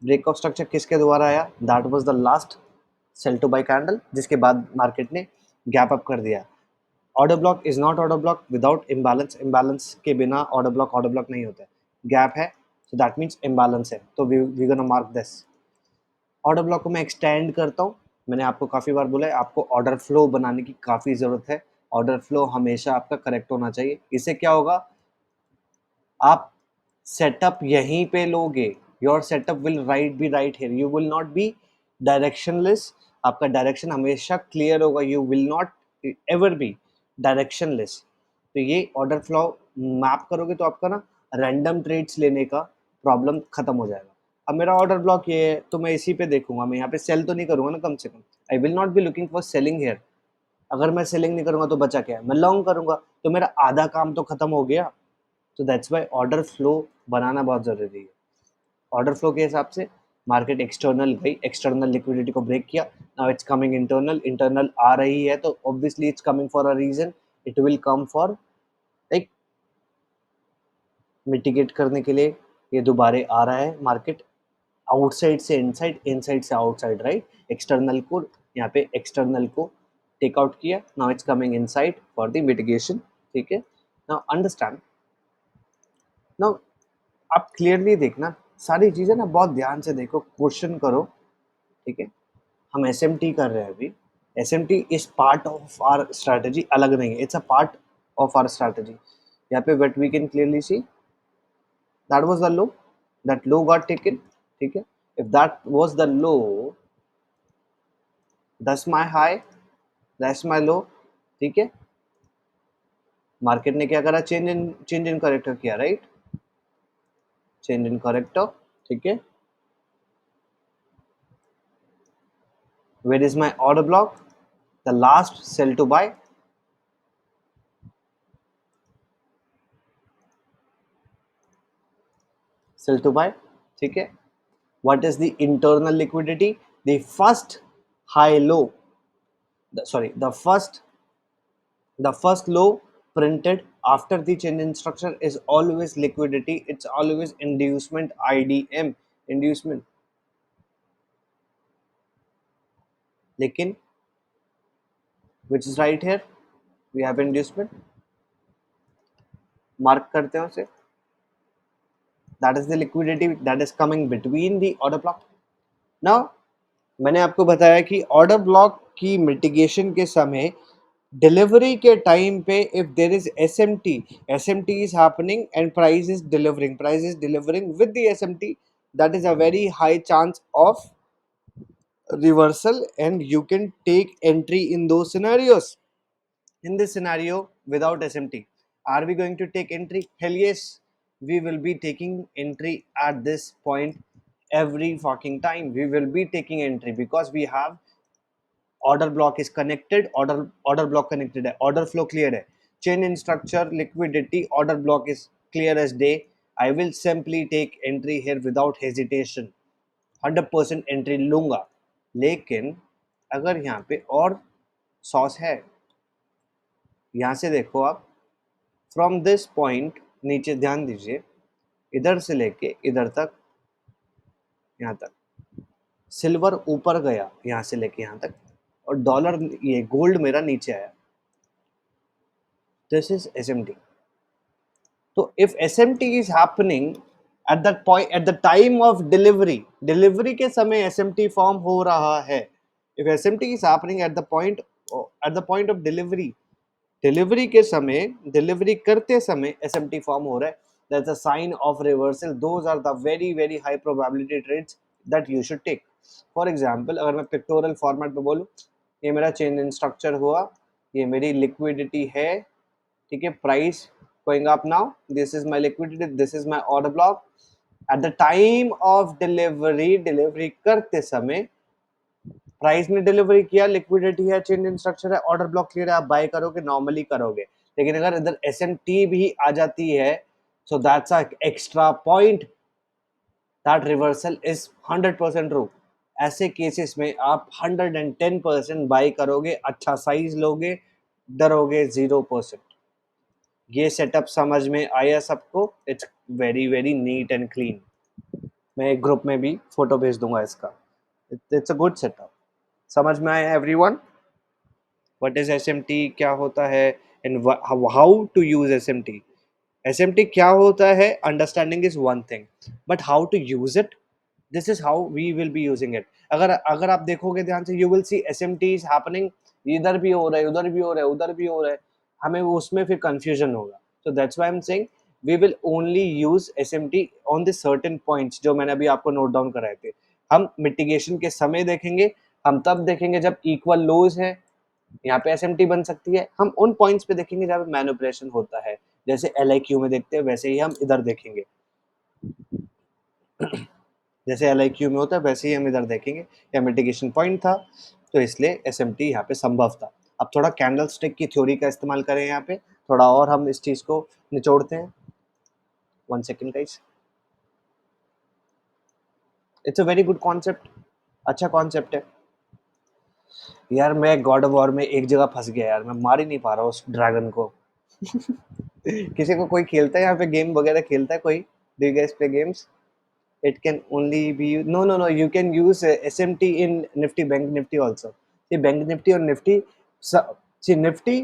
breakout structure किसके द्वारा आया, that was the last sell to buy candle, जिसके बाद मार्केट ने गैप अप कर दिया। Order block is not order block without imbalance, imbalance के बिना ऑर्डर ब्लॉक नहीं होता है। गैप है, सो दैट मीन्स इम्बैलेंस है, तो we gonna mark this. Order block को मैं एक्सटेंड करता हूँ। मैंने आपको काफ़ी बार बोला है, आपको ऑर्डर फ्लो बनाने की काफ़ी ज़रूरत है। ऑर्डर फ्लो हमेशा आपका करेक्ट होना चाहिए। इससे क्या होगा, आप सेटअप यहीं पे लोगे, your setup will write here, you will not B directionless. आपका डायरेक्शन हमेशा क्लियर होगा, you will not ever be directionless. तो ये ऑर्डर फ्लो मैप करोगे तो आपका ना रैंडम ट्रेड्स लेने का प्रॉब्लम खत्म हो जाएगा। अब मेरा ऑर्डर ब्लॉक ये है तो मैं इसी पे देखूंगा, मैं यहाँ पे सेल तो नहीं करूंगा ना, कम से कम I will not be looking for selling here. अगर मैं सेलिंग नहीं करूंगा तो बचा क्या है, मैं लॉन्ग करूंगा, तो मेरा आधा काम तो खत्म हो गया। तो दैट्स वाई ऑर्डर फ्लो बनाना बहुत ज़रूरी है। ऑर्डर फ्लो के हिसाब से मार्केट एक्सटर्नल गई, एक्सटर्नल लिक्विडिटी को ब्रेक किया, now it's coming internal, internal आ रही है तो obviously it's coming for a reason, it will come for like mitigate करने के लिए ये दोबारा आ रहा है मार्केट, आउटसाइड से इनसाइड, इनसाइड से आउटसाइड, राइट। एक्सटर्नल को यहाँ पे एक्सटर्नल को टेक आउट किया, now it's coming inside for the mitigation, ठीक है। नाउ अंडरस्टैंड, नाउ आप क्लियरली देखना सारी चीजें ना, बहुत ध्यान से देखो, क्वेश्चन करो, ठीक है। हम एस एम टी कर रहे हैं अभी, S M T is part of our strategy, अलग नहीं है, it's a part of our strategy. यहाँ पे but we can clearly see that was the low, that low got taken, ठीक है। If that was the low, that's my high, that's my low, ठीक है। Market ने क्या करा, change in character किया, राइट, चेंज इन करेक्टर, ठीक है। Where is my order block, the last sell to buy, sell to buy, ठीक है। What is the internal liquidity? The first high low, the first low printed after the change in structure is always liquidity, it's always inducement, IDM, inducement। लेकिन which is right here, we have inducement, mark करते हैं उसे, that is the liquidity that is coming between the order block। now मैंने आपको बताया कि order block की mitigation के समय डिलीवरी के टाइम पे if there is S M T is happening and price is delivering with the S M T, that is a very high chance of reversal and you can take entry in those scenarios। in this scenario without SMT, are we going to take entry? Hell yes, we will be taking entry at this point every fucking time, we will be taking entry because we have order block is connected, order block connected है, order flow clear है, chain in structure, liquidity, order block is clear as day, I will simply take entry here without hesitation, 100% entry लूंगा। लेकिन अगर यहाँ पे और sauce है, यहाँ से देखो आप, फ्रॉम दिस पॉइंट नीचे ध्यान दीजिए, इधर से लेके इधर तक, यहाँ तक सिल्वर ऊपर गया, यहाँ से लेके यहाँ तक, और डॉलर ये गोल्ड मेरा नीचे आया, दिस इज SMT। तो if SMT is happening at that point, eight the time of delivery, delivery के समय SMT फॉर्म हो रहा है, if SMT is happening at the point of delivery, delivery के समय, डिलीवरी करते समय SMT फॉर्म हो रहा है, that's a sign of reversal, those are the very very high probability trades that you should take. For example अगर मैं pictorial format में बोलूं, ये मेरा चेंज इन स्ट्रक्चर हुआ, ये मेरी लिक्विडिटी है, ठीक है, price going up now, this is my liquidity, this is my order block, at the time of delivery, delivery करते समय प्राइस ने डिलीवरी किया, लिक्विडिटी है, चेंज इन स्ट्रक्चर है, ऑर्डर ब्लॉक क्लियर है, आप बाय करोगे, नॉर्मली करोगे। लेकिन अगर इधर SMT भी आ जाती है, so that's a extra point, that reversal is 100% true. ऐसे केसेस में आप 110% बाय करोगे, अच्छा साइज लोगे, डरोगे 0%। ये सेटअप समझ में आया सबको? It's very very neat and clean. मैं एक ग्रुप में भी फोटो भेज दूंगा इसका। It's a good setup. समझ में आया एवरीवन? व्हाट इज SMT, क्या होता है, and how to use SMT। SMT क्या होता है, understanding is one thing, but how to use it, this is how we will be using it. अगर अगर आप देखोगे ध्यान से, you will see SMT is happening, इधर भी हो रहा है, उधर भी हो रहा है, उधर भी हो रहा है, हमें उसमें फिर कंफ्यूजन होगा। so that's why I'm saying we will only use SMT on the certain points जो मैंने अभी आपको नोट डाउन कराए थे। हम मिटिगेशन के समय देखेंगे, हम तब देखेंगे जब इक्वल लोज है, यहाँ पे SMT बन सकती है, हम उन पॉइंट्स पे देखेंगे जहाँ पे मैनिपुलेशन होता है, जैसे LIQ में देखते हैं वैसे ही हम इधर देखेंगे। जैसे LIQ में होता है वैसे ही हम इधर देखेंगे, या मिटिगेशन पॉइंट था तो इसलिए SMT यहाँ पे संभव था। अब थोड़ा कैंडल स्टिक की थ्योरी का इस्तेमाल करें यहाँ पे, थोड़ा और हम इस चीज को निचोड़ते हैं। 1 second guys. It's a very good concept, अच्छा कॉन्सेप्ट है। यार मैं गॉड ऑफ वॉर में एक जगह फंस गया यार, मैं मार ही नहीं पा रहा उस ड्रैगन को। किसी को कोई खेलता है यहाँ पे गेम वगैरह खेलता है कोई? Do you guys play games? It can only be no no no you can use SMT in Nifty, Bank Nifty also. See Bank Nifty और Nifty, see Nifty,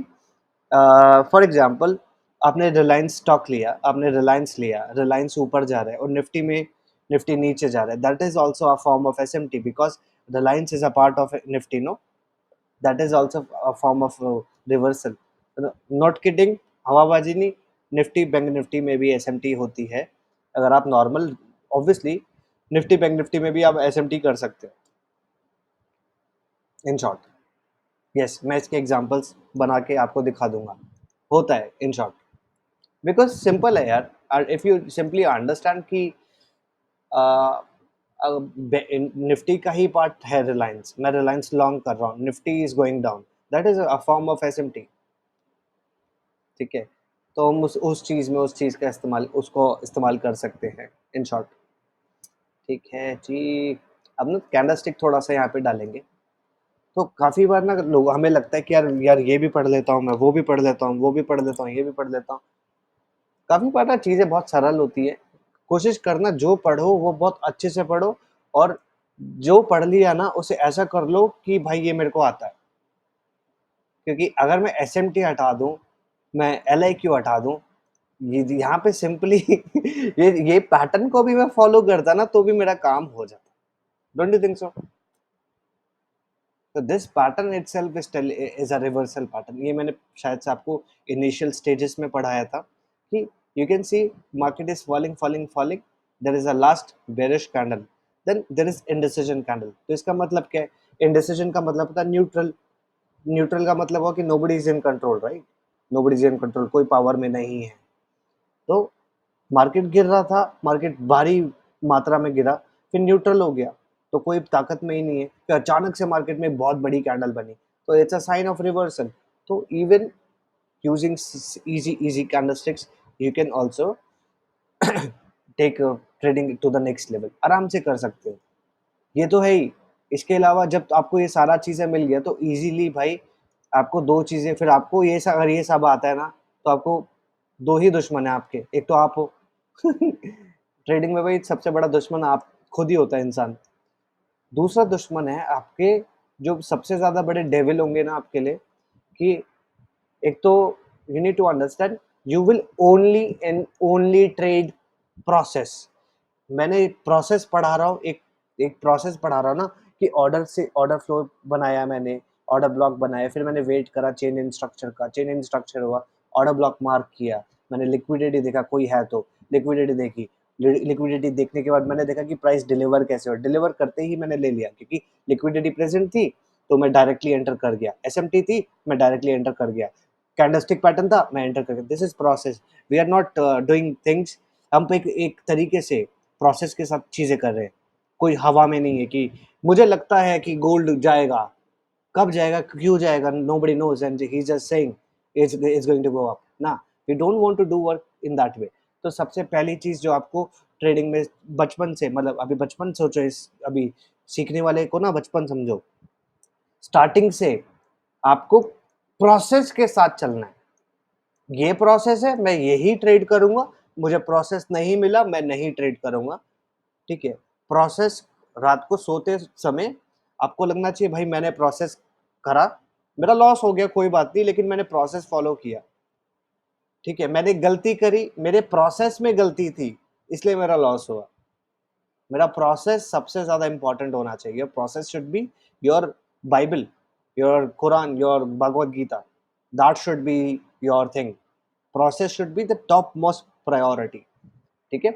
for example आपने रिलायंस स्टॉक लिया, आपने रिलायंस लिया, रिलायंस ऊपर जा रहा है और निफ्टी में निफ्टी नीचे जा रहा है, that is also a form of SMT because Reliance is a part of Nifty, no, that is also a form of reversal, not kidding, हवाबाजी नहीं। निफ्टी बैंक निफ्टी में भी SMT होती है, अगर आप normal, obviously Nifty bank Nifty में भी आप SMT कर सकते हो, इन शॉर्ट। यस, मैं इसके एग्जांपल्स बना के आपको दिखा दूंगा, होता है इन शॉर्ट, बिकॉज सिंपल है यार, इफ यू सिंपली अंडरस्टैंड कि निफ्टी का ही पार्ट है रिलायंस, मैं रिलायंस लॉन्ग कर रहा हूँ, Nifty is going down, that is a form of SMT, ठीक है। तो हम उस चीज़ में उस चीज़ का इस्तेमाल, उसको इस्तेमाल कर सकते हैं इन शॉर्ट, ठीक है जी। अब ना कैंडलस्टिक थोड़ा सा यहाँ पे डालेंगे, तो काफ़ी बार ना लोग, हमें लगता है कि यार यार ये भी पढ़ लेता हूँ मैं, वो भी पढ़ लेता हूँ, वो भी पढ़ लेता हूँ, ये भी पढ़ लेता हूँ। काफ़ी बार ना चीज़ें बहुत सरल होती है, कोशिश करना जो पढ़ो वो बहुत अच्छे से पढ़ो, और जो पढ़ लिया ना उसे ऐसा कर लो कि भाई ये मेरे को आता है, क्योंकि अगर मैं SMT हटा दूँ, मैं LIQ हटा दूँ, ये यहाँ पे सिंपली ये पैटर्न को भी मैं फॉलो करता ना तो भी मेरा काम हो जाता, डोंट यू थिंक सो? तो this pattern itself is a reversal pattern, ये मैंने शायद से आपको इनिशियल स्टेजेस में पढ़ाया था कि you can see market is falling falling falling, there is a last bearish candle, then there is indecision candle. तो इसका मतलब क्या है? इंडिसिजन का मतलब होता है न्यूट्रल, न्यूट्रल का मतलब हो कि nobody is in control, right, nobody is in control, कोई पावर में नहीं है। तो मार्केट गिर रहा था, मार्केट भारी मात्रा में गिरा, फिर न्यूट्रल हो गया, तो कोई ताकत में ही नहीं है, फिर अचानक से मार्केट में बहुत बड़ी कैंडल बनी, तो it's a sign of reversal. तो even using easy easy candlesticks you can also take trading to the next level, आराम से कर सकते हो, ये तो है ही। इसके अलावा जब आपको ये सारा चीज़ें मिल गया तो इजीली भाई आपको दो चीज़ें, फिर आपको ये सब, अगर ये सब आता है ना तो आपको दो ही दुश्मन है आपके, एक तो आप हो ट्रेडिंग में भाई सबसे बड़ा दुश्मन आप खुद ही होता है इंसान, दूसरा दुश्मन है आपके, जो सबसे ज़्यादा बड़े डेविल होंगे ना आपके लिए, कि एक तो you need to understand you will only and only trade process. मैंने प्रोसेस पढ़ा रहा हूँ, एक एक प्रोसेस पढ़ा रहा हूँ ना, कि ऑर्डर से ऑर्डर फ्लो बनाया मैंने, ऑर्डर ब्लॉक बनाया, फिर मैंने वेट करा चेन इन स्ट्रक्चर का, चेन इन स्ट्रक्चर हुआ, ऑर्डर ब्लॉक मार्क किया, मैंने लिक्विडिटी देखा कोई है तो लिक्विडिटी देखी, लिक्विडिटी देखने के बाद मैंने देखा कि प्राइस डिलीवर कैसे हो, डिलीवर करते ही मैंने ले लिया क्योंकि लिक्विडिटी प्रेजेंट थी, तो मैं डायरेक्टली एंटर कर गया, SMT थी, मैं डायरेक्टली एंटर कर गया, कैंडलस्टिक पैटर्न था, मैं एंटर कर गया, this is process, we are not doing things, हम पे एक तरीके से प्रोसेस के साथ चीज़ें कर रहे हैं, कोई हवा में नहीं है कि मुझे लगता है कि गोल्ड जाएगा, कब जाएगा, क्यों जाएगा, nobody knows and he's just saying it's going to go up ना, we don't want to do work in that way। तो सबसे पहली चीज़ जो आपको ट्रेडिंग में बचपन से, मतलब अभी बचपन सोचो, इस अभी सीखने वाले को ना बचपन समझो, स्टार्टिंग से आपको प्रोसेस के साथ चलना है, ये प्रोसेस है, मैं यही ट्रेड करूंगा, मुझे प्रोसेस नहीं मिला मैं नहीं ट्रेड करूंगा, ठीक है। प्रोसेस, रात को सोते समय आपको लगना चाहिए भाई मैंने प्रोसेस करा, मेरा लॉस हो गया कोई बात नहीं, लेकिन मैंने प्रोसेस फॉलो किया, ठीक है, मैंने गलती करी, मेरे प्रोसेस में गलती थी, इसलिए मेरा लॉस हुआ। मेरा प्रोसेस सबसे ज्यादा इंपॉर्टेंट होना चाहिए, process should be your Bible, your Quran, your Bhagavad Gita, that should be your thing, process should be the top most priority, ठीक है।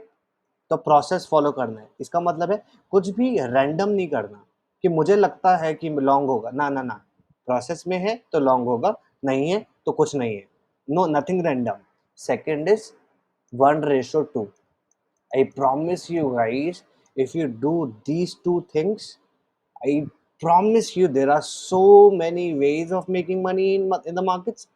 तो प्रोसेस फॉलो करना है, इसका मतलब है कुछ भी रैंडम नहीं करना कि मुझे लगता है कि लॉन्ग होगा, ना ना ना, प्रोसेस में है तो लॉन्ग होगा, नहीं है तो कुछ नहीं है, no nothing random. Second is 1:2, I promise you guys, if you do these two things, I promise you there are so many ways of making money in the markets.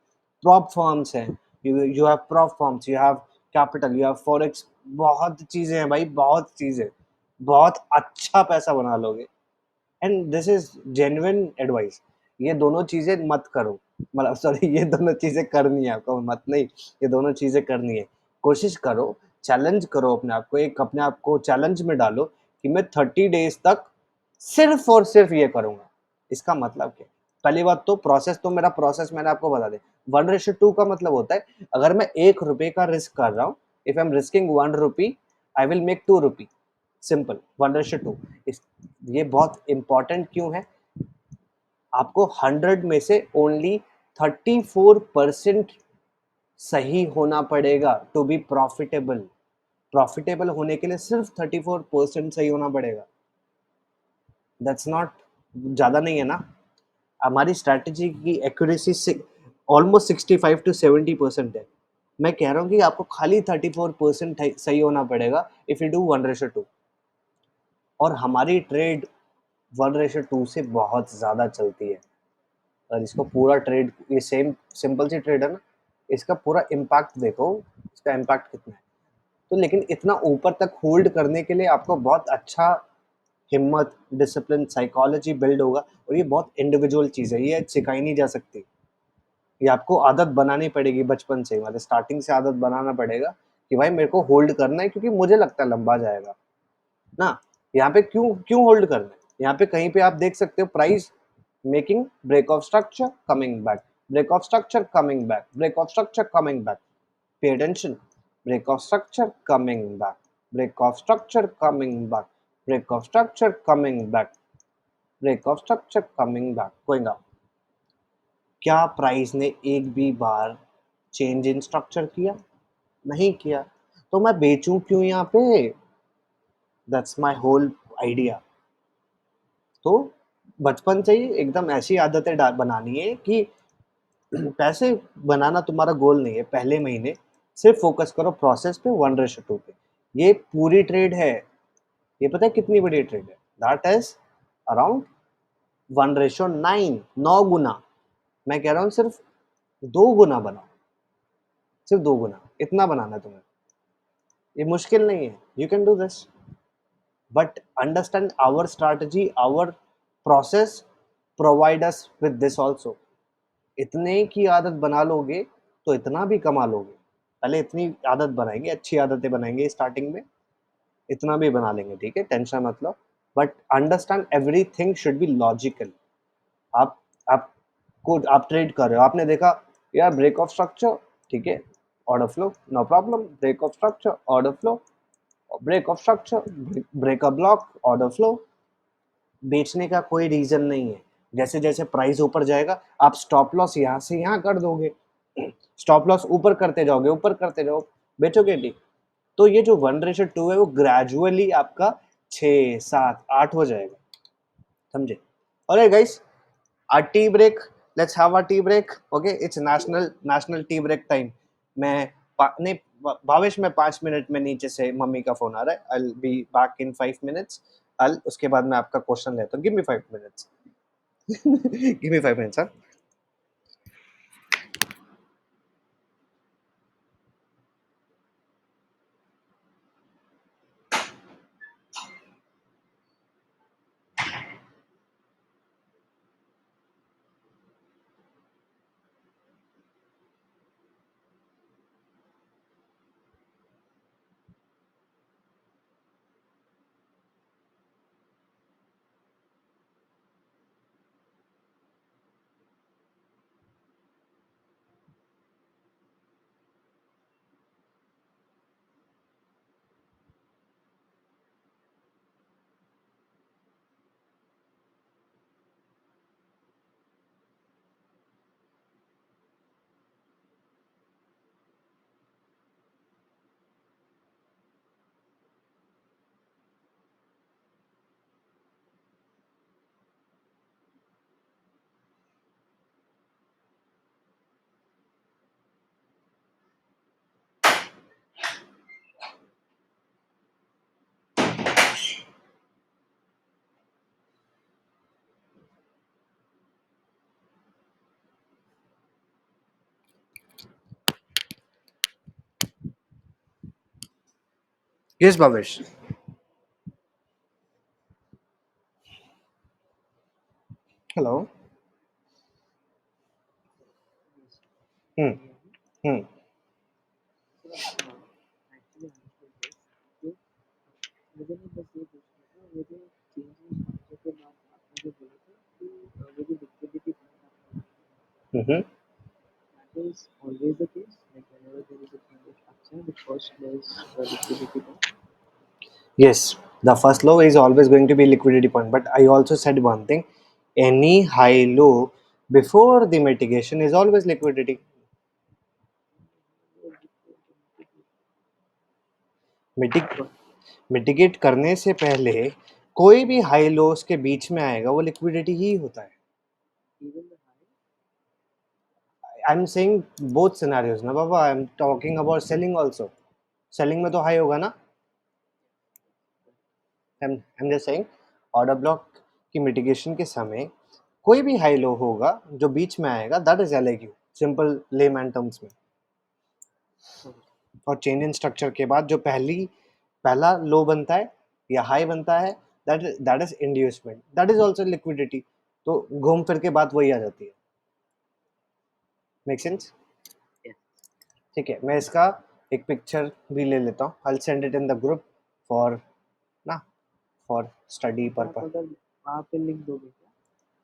Prop firms हैं, you have prop firms, you have capital, you have forex, बहुत चीजें हैं भाई, बहुत चीजें, बहुत अच्छा पैसा बना लोगे। And this is genuine advice. ये दोनों चीजें मत करो, मतलब सॉरी, ये दोनों चीजें करनी है आपको, मत नहीं, ये दोनों चीजें करनी है। कोशिश करो, चैलेंज करो अपने आप को, एक अपने आप को चैलेंज में डालो कि मैं 30 डेज तक सिर्फ और सिर्फ ये करूंगा। इसका मतलब क्या? पहली बात तो प्रोसेस, तो मेरा प्रोसेस मैंने आपको बता दिया। 1:2 का मतलब होता है, अगर मैं 1 रुपए का रिस्क कर रहा हूँ, if I am risking 1 rupee, I will make 2 rupee. Simple, 1:2। ये बहुत इंपॉर्टेंट क्यों है? आपको 100 में से ओनली 34% सही होना पड़ेगा टू बी प्रॉफिटेबल। प्रॉफिटेबल होने के लिए सिर्फ 34% सही होना पड़ेगा। दैट्स नॉट, ज्यादा नहीं है ना? हमारी स्ट्रैटेजी की एक्यूरेसी से ऑलमोस्ट 65 to 70% है। मैं कह रहा हूँ कि आपको खाली 34% सही होना पड़ेगा इफ यू डू 1:2। और हमारी ट्रेड 1:2 से बहुत ज़्यादा चलती है। और इसको पूरा ट्रेड, ये सेम सिंपल सी ट्रेड है ना, इसका पूरा इम्पैक्ट देखो, इसका इम्पैक्ट कितना है। तो लेकिन इतना ऊपर तक होल्ड करने के लिए आपको बहुत अच्छा हिम्मत, डिसिप्लिन, साइकोलॉजी बिल्ड होगा। और ये बहुत इंडिविजुअल चीज़ है, ये सिखाई नहीं जा सकती। ये आपको आदत बनानी पड़ेगी बचपन से, मतलब स्टार्टिंग से आदत बनाना पड़ेगा कि भाई मेरे को होल्ड करना है, क्योंकि मुझे लगता है लंबा जाएगा ना। यहाँ पे क्यों क्यों होल्ड करना है? यहाँ पे कहीं पे आप देख सकते हो price making break of structure coming back, break of structure coming back, break of structure coming back. Pay attention, break of structure coming back, break of structure coming back, break of structure coming back, break of structure coming back, going up. क्या price ने एक भी बार change in structure किया? नहीं किया। तो मैं बेचूं क्यों यहाँ पे? That's my whole idea. तो बचपन से ही एकदम ऐसी आदतें बनानी है कि पैसे बनाना तुम्हारा गोल नहीं है। पहले महीने सिर्फ फोकस करो प्रोसेस पे, 1:2 पे। ये पूरी ट्रेड है। ये पता है कितनी बड़ी ट्रेड है? दैट इज अराउंड 1:9, 9 गुना। मैं कह रहा हूँ सिर्फ 2 गुना बनाओ, सिर्फ 2 गुना, इतना बनाना है तुम्हें। ये मुश्किल नहीं है, you can do this. But understand our strategy, our process provide us with this also. इतने की आदत बना लोगे तो इतना भी कमा लोगे। पहले इतनी आदत बनाएंगे, अच्छी आदतें बनाएंगे स्टार्टिंग में, इतना भी बना लेंगे, ठीक है, टेंशन मत लो। But understand everything should be logical. आप आप ट्रेड कर रहे हो, आपने देखा यार ब्रेक ऑफ स्ट्रक्चर, ठीक है, order flow, no problem, break of structure, order flow, break of structure, break a block, order flow. बेचने का कोई रीजन नहीं है। जैसे जैसे प्राइस ऊपर जाएगा, आप स्टॉप लॉस यहाँ से यहाँ कर दोगे, स्टॉप लॉस ऊपर करते जाओगे, ऊपर करते जाओ, बेचोगे नहीं। तो ये जो 1:2 है वो ग्रेजुअली आपका 6, 7, 8 हो जाएगा, समझे? अरे guys, a tea break, let's have a tea break, okay, it's national tea break time। मैं नहीं, भावेश, मैं 5 मिनट में, नीचे से मम्मी का फोन आ रहा है, I'll be back in 5 minutes। उसके बाद मैं आपका क्वेश्चन लेता हूँ, give me 5 minutes. Give me 5 minutes. हाँ, यस भावेश। हेलो। हम्म हम्म एक्चुअली मुझे ना बस ये पूछना था, वो जो चेंजेस स्ट्रक्चर के बाद आपने जो बोला था कि वो जो liquidity hmm that is always the case, like whenever there is a change of structure, the first law is the liquidity point. Yes, the first low is always going to be liquidity point. But I also said one thing: any high low before the mitigation is always liquidity. मिटिग mitigate करने से पहले कोई भी high loss के बीच में आएगा वो लिक्विडिटी ही होता है. Even the high, I am saying both scenarios ना बाबा. I am talking about selling also. Selling में तो हाई होगा ना. I am just saying order block की मिटिगेशन के समय कोई भी हाई लो होगा जो बीच में आएगा, that is LAQ. Simple layman terms में. और चेंज इन स्ट्रक्चर के बाद जो पहला लो बनता है या हाई बनता है, that is inducement. That is also liquidity. तो घूम फिर के बात वही आ जाती है. Make sense? yes. ठीक है, मैं इसका एक पिक्चर भी ले लेता हूँ. I will send it in the group for ना फॉर स्टडी क्या आप पर्पस. अगर वहाँ पे लिख दोगे क्या,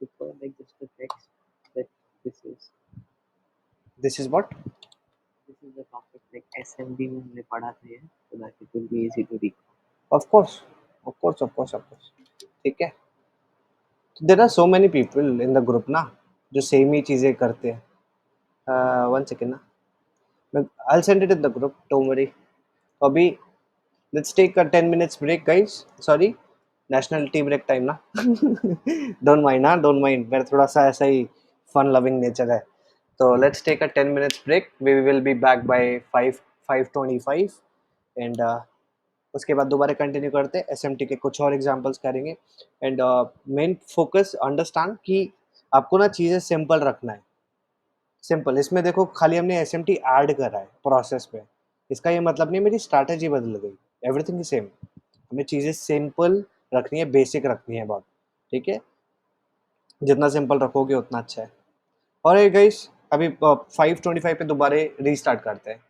ऊपर like just the text that this is what. this is the topic like SMB में हमने पढ़ा था ये, so that it will be easy to read. Of course of course of course of course. ठीक है. There are so many people in the group ना जो same ही चीजें करते हैं. वन सेकेंड ना. I will send it in the group, don't worry. अभी let's take a 10 minutes break guys. Sorry, national tea break time ना. don't mind ना, don't mind. मेरा थोड़ा सा ऐसा ही fun loving nature है. तो let's take a 10 minutes break. We will be back by 5:25 and उसके बाद दोबारा कंटिन्यू करते हैं. एसएमटी के कुछ और एग्जांपल्स करेंगे. एंड मेन फोकस अंडरस्टैंड कि आपको ना चीज़ें सिंपल रखना है. सिंपल. इसमें देखो खाली हमने एसएमटी ऐड करा है प्रोसेस में. इसका ये मतलब नहीं मेरी स्ट्रैटेजी बदल गई. Everything is same. हमें चीज़ें सिंपल रखनी है, बेसिक रखनी है बहुत. ठीक है. जितना सिंपल रखोगे उतना अच्छा है. और गाइस अभी 5:25 पे दोबारा रीस्टार्ट करते हैं.